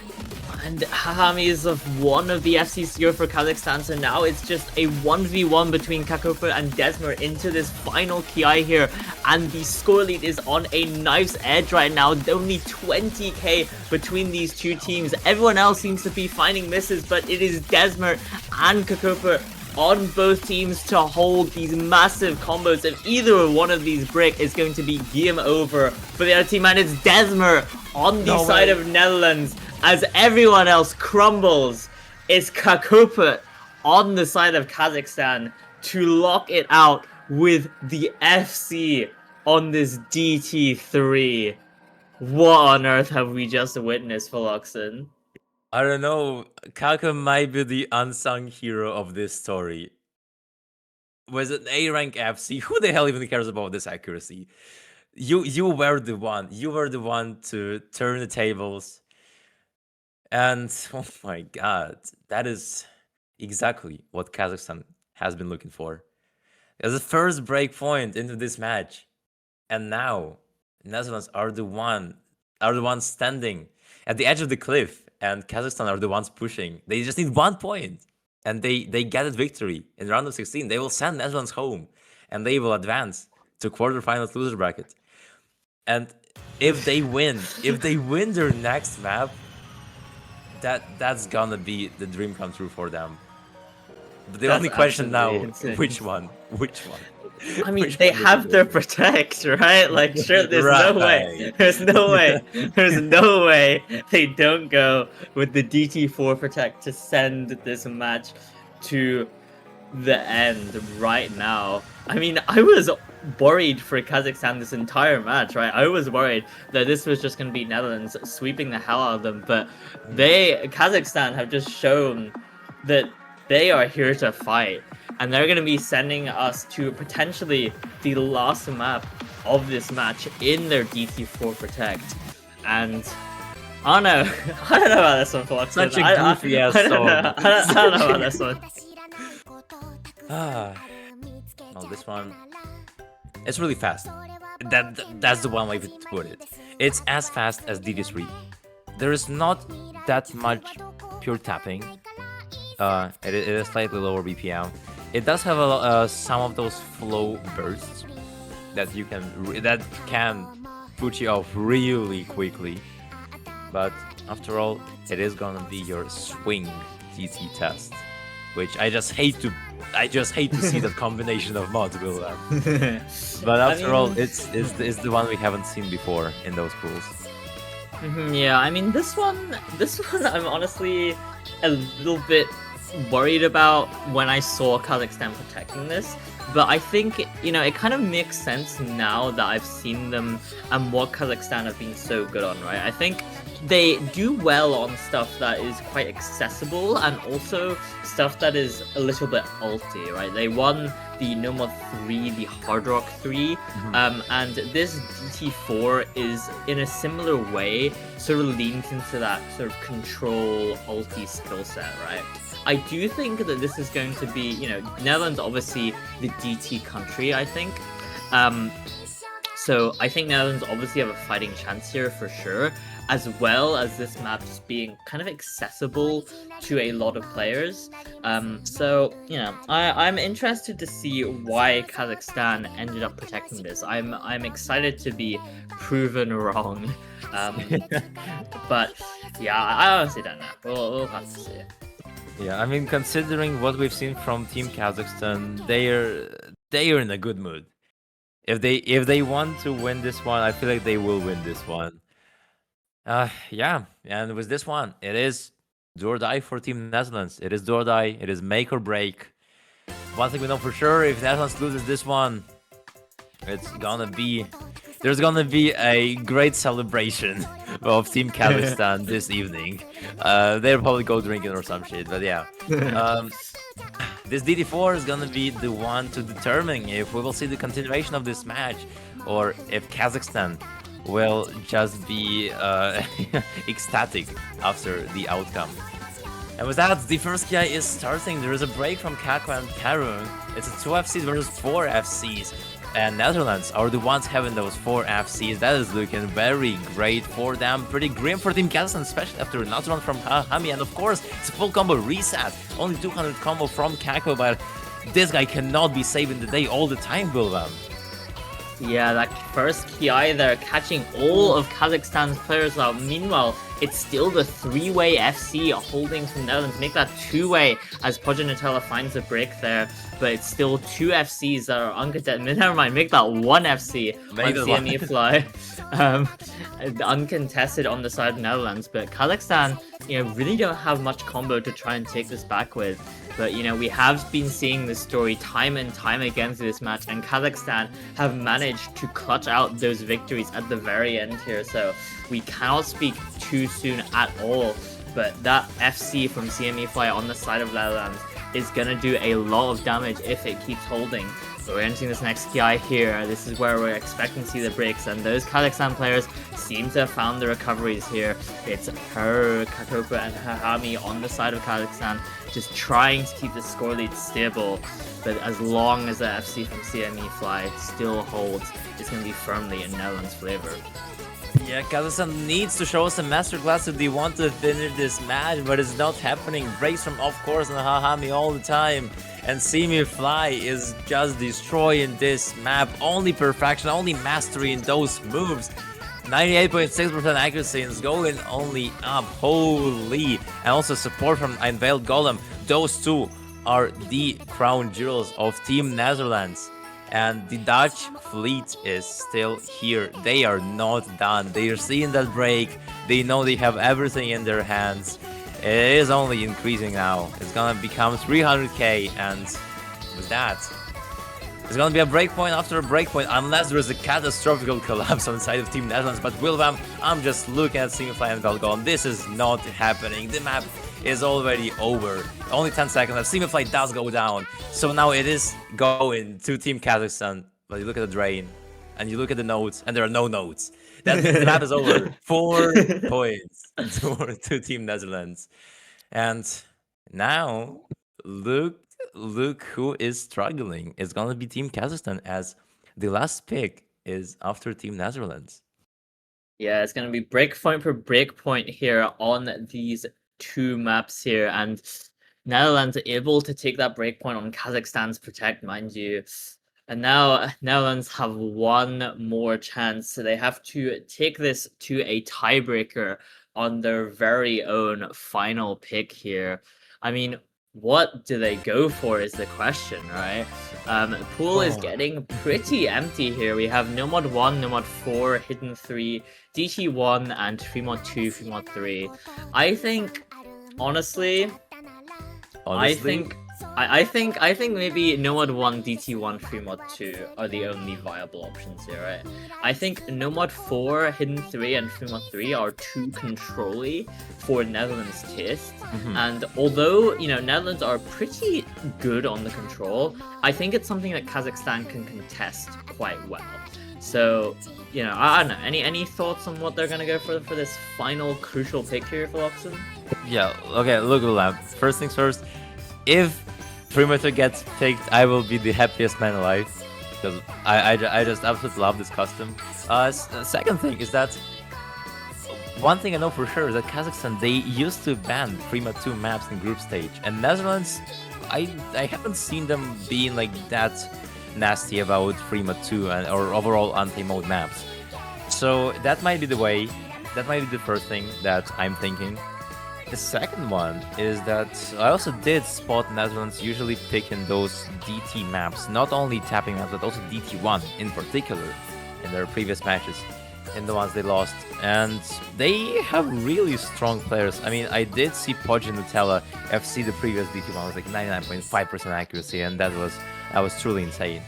And Hahami is one of the FCs to go for Kazakhstan, so now it's just a 1v1 between Kakopa and Desmer into this final KI here, and the score lead is on a knife's edge right now. Only 20k between these two teams. Everyone else seems to be finding misses, but it is Desmer and Kakopa on both teams to hold these massive combos. If either one of these break, it's going to be game over for the other team, and it's Desmer on the side of Netherlands. As everyone else crumbles, it's Kakopa on the side of Kazakhstan to lock it out with the FC on this DT3. What on earth have we just witnessed, Philoxen? I don't know. Kaka might be the unsung hero of this story. Was it A-rank FC? Who the hell even cares about this accuracy? You were the one. You were the one to turn the tables. And oh my god, that is exactly what Kazakhstan has been looking for. As the first break point into this match. And now Netherlands are the ones standing at the edge of the cliff, and Kazakhstan are the ones pushing. They just need 1 point, and they get a victory in round of 16. They will send Netherlands home, and they will advance to quarterfinals loser bracket. And if they win their next map, that's gonna be the dream come true for them. But the only question now, which one? I mean, they have their protect, right? Like, sure, there's no way they don't go with the DT4 protect to send this match to the end right now. I mean, I was worried for Kazakhstan this entire match, right? I was worried that this was just going to be Netherlands sweeping the hell out of them, but Kazakhstan have just shown that they are here to fight, and they're going to be sending us to potentially the last map of this match in their DT4 protect. And I don't know about this one, Fox. Such a goofy ass song. I don't know about this one. Well, this one, it's really fast. That's the one way to put it. It's as fast as DD3. There is not that much pure tapping. It is slightly lower BPM. It does have some of those flow bursts that can put you off really quickly. But after all, it is gonna be your swing TT test, which I just hate to see that combination of mods build up. But after all, it's the one we haven't seen before in those pools. Yeah, I mean this one I'm honestly a little bit worried about when I saw Kazakhstan protecting this, but I think, you know, it kind of makes sense now that I've seen them and what Kazakhstan have been so good on, right? I think they do well on stuff that is quite accessible and also stuff that is a little bit ulty, right? They won the Nomad 3, the Hard Rock 3, and this DT4 is in a similar way sort of leans into that sort of control ulti skill set, right? I do think that this is going to be, you know, Netherlands obviously the DT country, I think. So I think Netherlands obviously have a fighting chance here for sure, as well as this map just being kind of accessible to a lot of players. So, you know, I'm interested to see why Kazakhstan ended up protecting this. I'm excited to be proven wrong. But yeah, I honestly don't know. We'll have to see. Yeah, I mean, considering what we've seen from Team Kazakhstan, they're in a good mood. If they want to win this one, I feel like they will win this one. Yeah, and with this one, it is do or die for Team Netherlands. It is do or die. It is make or break. One thing we know for sure: if Netherlands loses this one, there's gonna be a great celebration of Team Kazakhstan this evening. They'll probably go drinking or some shit, but yeah. This DD4 is gonna be the one to determine if we will see the continuation of this match, or if Kazakhstan will just be ecstatic after the outcome. And with that, the first KI is starting. There is a break from Kako and Perun. It's a 2 FCs versus 4 FCs. and Netherlands are the ones having those 4 FCs. That is looking very great for them. Pretty grim for Team Kazakhstan, especially after another one from Hami. And of course, it's a full combo reset. Only 200 combo from Kako, but this guy cannot be saving the day all the time, Wilvam. Yeah, that first Ki there, catching all of Kazakhstan's players out. Meanwhile, it's still the 3-way FC holding from Netherlands. Make that 2-way as Poporon finds a break there. But it's still 2 FCs that are uncontested. Never mind, make that 1 FC on CME Fly. Uncontested on the side of Netherlands. But Kazakhstan, really don't have much combo to try and take this back with. But, we have been seeing this story time and time again through this match, and Kazakhstan have managed to clutch out those victories at the very end here, so we cannot speak too soon at all. But that FC from CME Fly on the side of Netherlands is going to do a lot of damage if it keeps holding. So we're entering this next Ki here. This is where we're expecting to see the breaks, and those Kazakhstan players seem to have found the recoveries here. It's her, Kakopa, and Hami on the side of Kazakhstan, just trying to keep the score lead stable. But as long as the FC from CME Fly still holds, it's going to be firmly in Netherlands' flavor. Yeah, Kazakhstan needs to show us a masterclass if they want to finish this match, but it's not happening. Breaks from off course and Hahami all the time. And CME Fly is just destroying this map. Only perfection, only mastery in those moves. 98.6% accuracy and it's going only up. Holy. And also support from Unveiled Golem. Those two are the crown jewels of Team Netherlands. And the Dutch fleet is still here. They are not done. They are seeing that break. They know they have everything in their hands. It is only increasing now. It's gonna become 300k, and with that, it's gonna be a breakpoint after a breakpoint, unless there is a catastrophic collapse on the side of Team Netherlands. But Wilvam, I'm just looking at CME Fly and Valgon. This is not happening. The map is already over. Only 10 seconds left. CME Fly does go down. So now it is going to Team Kazakhstan. But you look at the drain, and you look at the notes, and there are no notes. The map is over. 4 points to Team Netherlands. And now, look who is struggling. It's going to be Team Kazakhstan, as the last pick is after Team Netherlands. Yeah, it's going to be breakpoint for breakpoint here on these 2 maps here. And Netherlands are able to take that breakpoint on Kazakhstan's Protect, mind you. And now Netherlands have 1 more chance, so they have to take this to a tiebreaker on their very own final pick here. I mean, what do they go for is the question, right? The pool is getting pretty empty here. We have No Mod 1, No Mod 4, Hidden 3, DT 1, and Free Mod 2, Free Mod 3. I think, honestly, I think maybe No Mod 1, DT 1, Free Mod 2 are the only viable options here, right? I think No Mod 4, Hidden 3, and Free Mod 3 are too controlly for Netherlands' taste. And although, Netherlands are pretty good on the control, I think it's something that Kazakhstan can contest quite well. So, I don't know. Any thoughts on what they're gonna go for this final crucial pick here for Loxon? Yeah, okay, look at that. First things first, if Perimeter gets picked, I will be the happiest man alive, because I just absolutely love this custom. Second thing is that, one thing I know for sure is that Kazakhstan, they used to ban Prima 2 maps in group stage, and Netherlands, I haven't seen them being like that nasty about Prima 2 or overall anti-mode maps. So that might be the way, that might be the first thing that I'm thinking. The second one is that I also did spot Netherlands usually picking those DT maps, not only tapping maps, but also DT1 in particular in their previous matches, in the ones they lost. And they have really strong players. I mean, I did see Podge Nutella FC the previous DT1 was like 99.5% accuracy, and that was truly insane.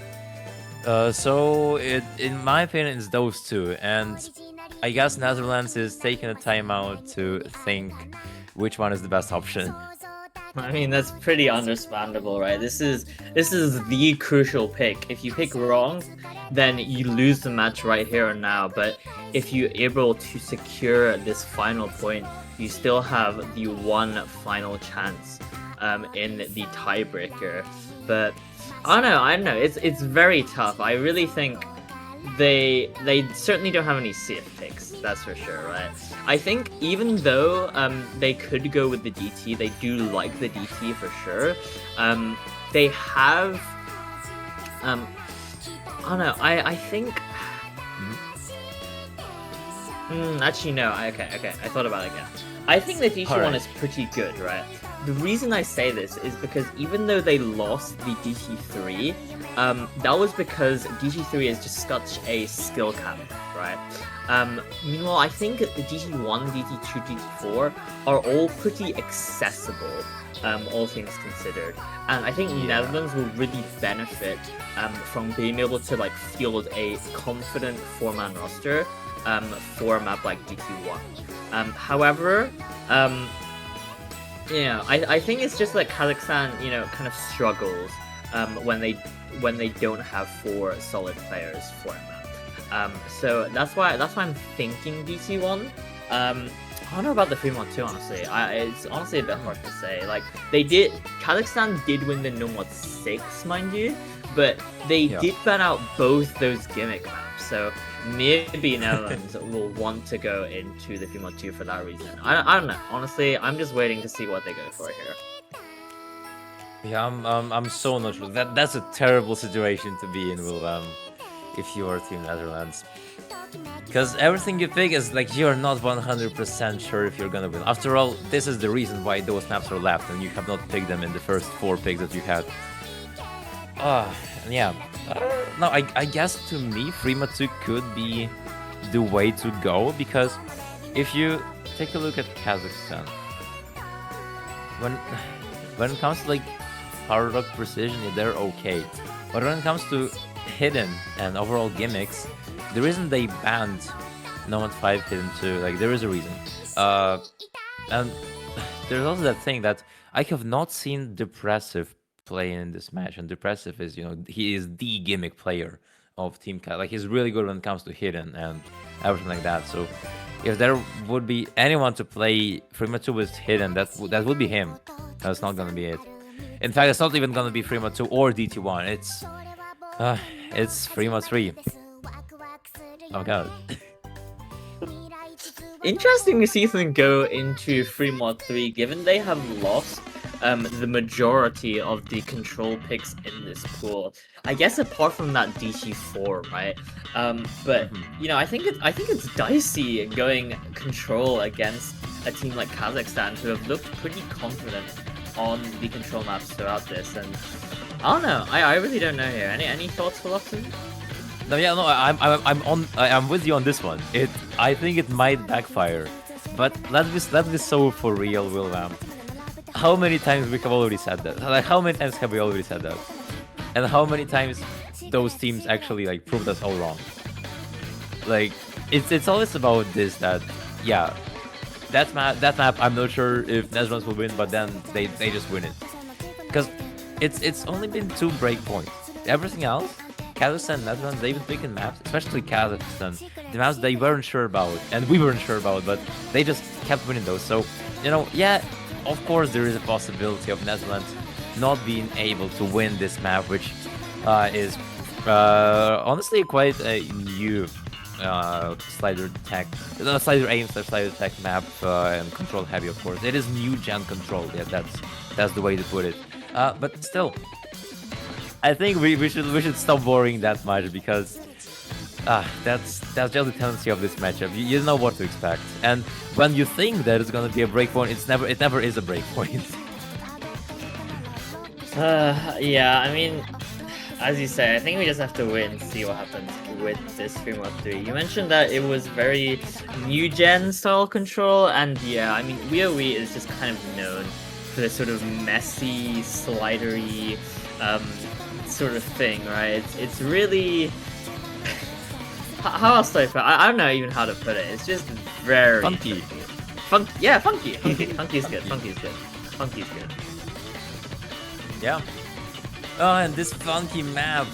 So in my opinion, it's those two, and I guess Netherlands is taking a timeout to think which one is the best option. I mean, that's pretty understandable, right? This is the crucial pick. If you pick wrong, then you lose the match right here and now. But if you're able to secure this final point, you still have the 1 final chance in the tiebreaker. But I don't know. It's very tough. I really think they certainly don't have any CF picks. That's for sure, right? I think even though they could go with the DT, they do like the DT for sure. They have I don't know. I think. Actually, no. Okay. I thought about it again. I think the DT1 is pretty good, right? The reason I say this is because even though they lost the DT3, that was because DT3 is just such a skill cap, right? Meanwhile, I think the DT1, DT2, DT4 are all pretty accessible, all things considered. And I think Netherlands will really benefit from being able to like field a confident 4-man roster for a map like DT1. However, I think it's just that Kazakhstan, kind of struggles when they don't have 4 solid players for a map. So that's why I'm thinking DT1. I don't know about the 3-1-2, honestly. It's honestly a bit hard to say. Like Kazakhstan did win the Nomad 6, mind you, but they did ban out both those gimmick maps. So maybe Netherlands will want to go into the 3-1-2 for that reason. I don't know. Honestly, I'm just waiting to see what they go for here. Yeah, I'm so not sure. That's a terrible situation to be in, Will. If you are Team Netherlands, because everything you pick is like you're not 100% sure if you're gonna win. After all, this is the reason why those maps are left, and you have not picked them in the first 4 picks that you had. Yeah. No, I guess to me, 3-2 could be the way to go, because if you take a look at Kazakhstan, when it comes to like power rock precision, they're okay. But when it comes to hidden and overall gimmicks, the reason they banned Nomad 5 Hidden 2, like there is a reason. And there's also that thing that I have not seen Depressive play in this match, and Depressive is, he is the gimmick player of Team Cat. Like he's really good when it comes to hidden and everything like that. So if there would be anyone to play 3-2 with hidden, that would be him. That's not gonna be it. In fact, it's not even gonna be 3-2 or DT1. It's 3-3. Oh god. Interesting to see them go into 3-3, given they have lost the majority of the control picks in this pool. I guess apart from that DT4, right? But I think it's dicey going control against a team like Kazakhstan, who have looked pretty confident on the control maps throughout this. And I don't know. I really don't know here. Any thoughts, Philosophy? No, I'm with you on this one. I think it might backfire, but let's be so for real, Will. How many times we have already said that? Like, how many times have we already said that? And how many times those teams actually like proved us all wrong? Like, it's always about this, that that map I'm not sure if Netherlands will win, but then they just win it, because it's only been 2 breakpoints. Everything else, Kazakhstan, Netherlands, they've been picking maps, especially Kazakhstan, the maps they weren't sure about and we weren't sure about, but they just kept winning those. So of course there is a possibility of Netherlands not being able to win this map, which is honestly quite a new slider aim / slider tech map, and control heavy, of course. It is new gen control. Yeah, that's the way to put it. But still, I think we should stop worrying that much, because that's just the tendency of this matchup. You know what to expect, and when you think that it's gonna be a breakpoint, it never is a breakpoint. Yeah, I mean, as you say, I think we just have to wait and see what happens with this 3-3. You mentioned that it was very new gen style control, and yeah, I mean, WoE is just kind of known for this sort of messy, slidery sort of thing, right? It's really how else do I put it? I don't know even how to put it. It's just very funky. Funky is good. Funky's good. Yeah. And this funky map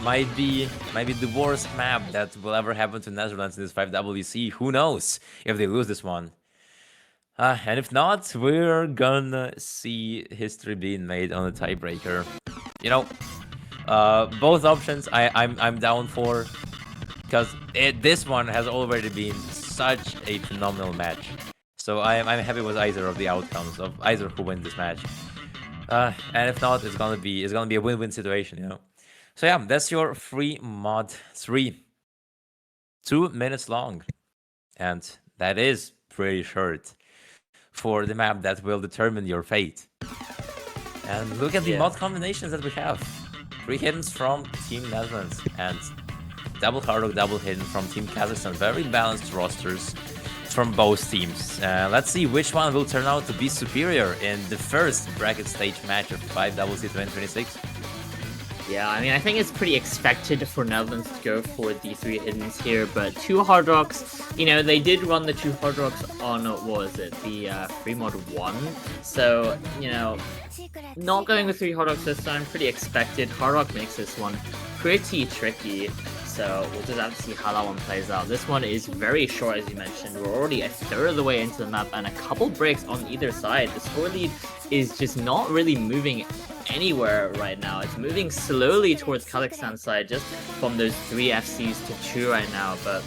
might be the worst map that will ever happen to Netherlands in this 5WC. Who knows if they lose this one? And if not, we're gonna see history being made on a tiebreaker. Both options I'm down for, because this one has already been such a phenomenal match. So I'm happy with either of the outcomes of either who wins this match. And if not, it's gonna be a win-win situation, you know. So yeah, that's your free mod 3. 2 minutes long, and that is pretty short for the map that will determine your fate. And look at the mod combinations that we have. 3 hiddens from Team Netherlands and double Hardrock, double hidden from Team Kazakhstan. Very balanced rosters from both teams. Let's see which one will turn out to be superior in the first bracket stage match of 5WC 2026. Yeah, I mean, I think it's pretty expected for Netherlands to go for the 3 hiddens here, but 2 hard rocks, you know, they did run the 2 hard rocks on, what was it, the free mod 1, so, you know, not going with 3 hard rocks this time, pretty expected. Hard rock makes this one pretty tricky, so we'll just have to see how that one plays out. This one is very short, as you mentioned. We're already a third of the way into the map, and a couple breaks on either side. The score lead is just not really moving anywhere right now. It's moving slowly towards Kazakhstan's side, just from those 3 FCs to 2 right now, but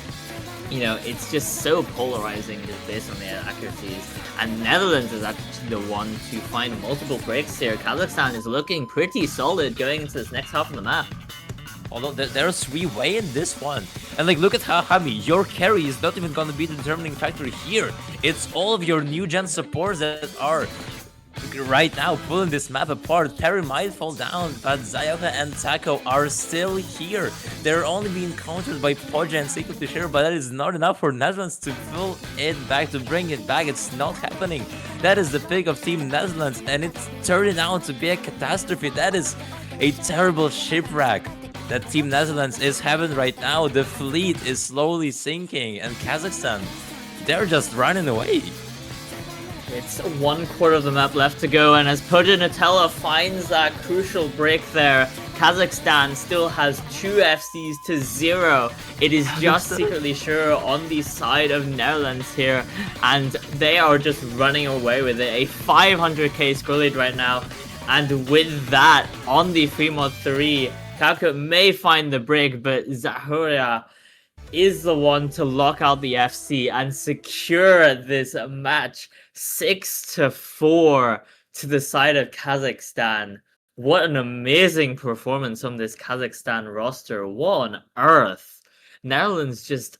you know, it's just so polarizing just based on their accuracies. And Netherlands is actually the one to find multiple breaks here. Kazakhstan is looking pretty solid going into this next half of the map. Although there's 3-way in this one. And like, look at how Hami, your carry is not even gonna be the determining factor here. It's all of your new gen supports that are right now pulling this map apart. Perry might fall down, but Zayoka and Taco are still here. They're only being countered by Podja and Seiko to share, but that is not enough for Netherlands to pull it back, to bring it back. It's not happening. That is the pick of Team Netherlands, and it's turning out to be a catastrophe. That is a terrible shipwreck that Team Netherlands is having right now. The fleet is slowly sinking, and Kazakhstan, they're just running away. It's 1/4 of the map left to go, and as Podja Nutella finds that crucial break there, Kazakhstan still has 2 FCs to 0. It is just secretly sure on the side of Netherlands here, and they are just running away with it. A 500k score lead right now, and with that, on the free mod 3, Kako may find the break, but Zahoria is the one to lock out the FC and secure this match 6-4 to the side of Kazakhstan. What an amazing performance from this Kazakhstan roster. What on earth? Netherlands just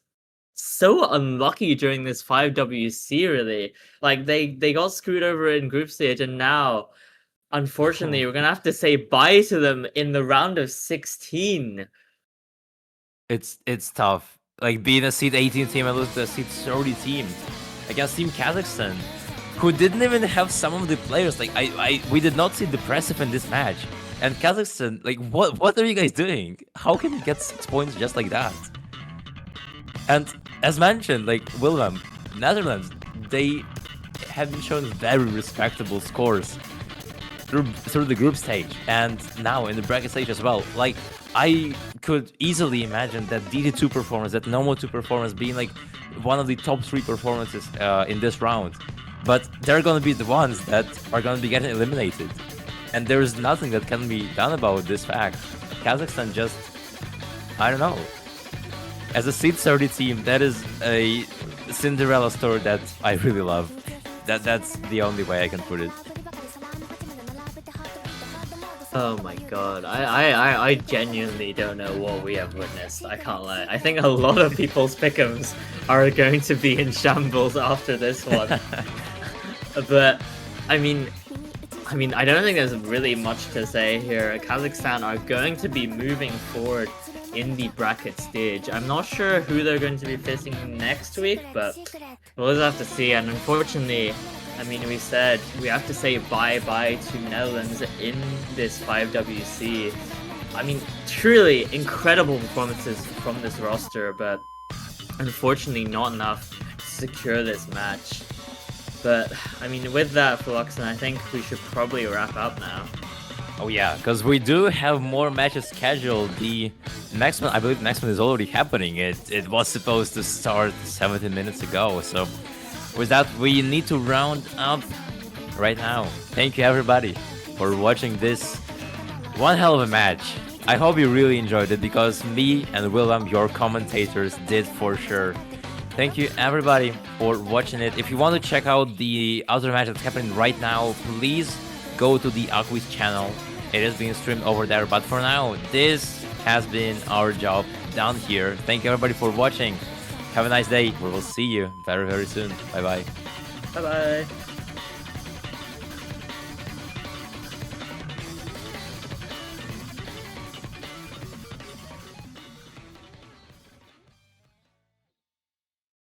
so unlucky during this 5WC, really. Like, they got screwed over in group stage, and now, unfortunately, we're gonna have to say bye to them in the round of 16. It's tough. Like, being a seed 18 team and lose to a seed 30 team against Team Kazakhstan, who didn't even have some of the players. Like, we did not see Depressive in this match. And Kazakhstan, like, what are you guys doing? How can you get 6 points just like that? And as mentioned, like, Wilhelm, Netherlands, they have been shown very respectable scores through the group stage, and now in the bracket stage as well. Like, I could easily imagine that DD2 performance, that Nomo 2 performance being like one of the top 3 performances in this round. But they're gonna be the ones that are gonna be getting eliminated. And there's nothing that can be done about this fact. Kazakhstan just, I don't know. As a seed 30 team, that is a Cinderella story that I really love. That's the only way I can put it. Oh my god, I genuinely don't know what we have witnessed, I can't lie. I think a lot of people's pick'ems are going to be in shambles after this one. But, I mean, I don't think there's really much to say here. Kazakhstan are going to be moving forward in the bracket stage. I'm not sure who they're going to be facing next week, but we'll just have to see. And unfortunately, I mean, we said we have to say bye-bye to Netherlands in this 5WC. I mean, truly incredible performances from this roster, but unfortunately not enough to secure this match. But, I mean, with that, Fluxen, I think we should probably wrap up now. Oh yeah, because we do have more matches scheduled. The next one, I believe the next one is already happening. It was supposed to start 17 minutes ago, so with that, we need to round up right now. Thank you everybody for watching this one hell of a match. I hope you really enjoyed it because me and Willem, your commentators, did for sure. Thank you everybody for watching it. If you want to check out the other match that's happening right now, please go to the Akui's channel. It is being streamed over there. But for now, this has been our job down here. Thank you everybody for watching. Have a nice day. We will see you very, very soon. Bye bye. Bye bye.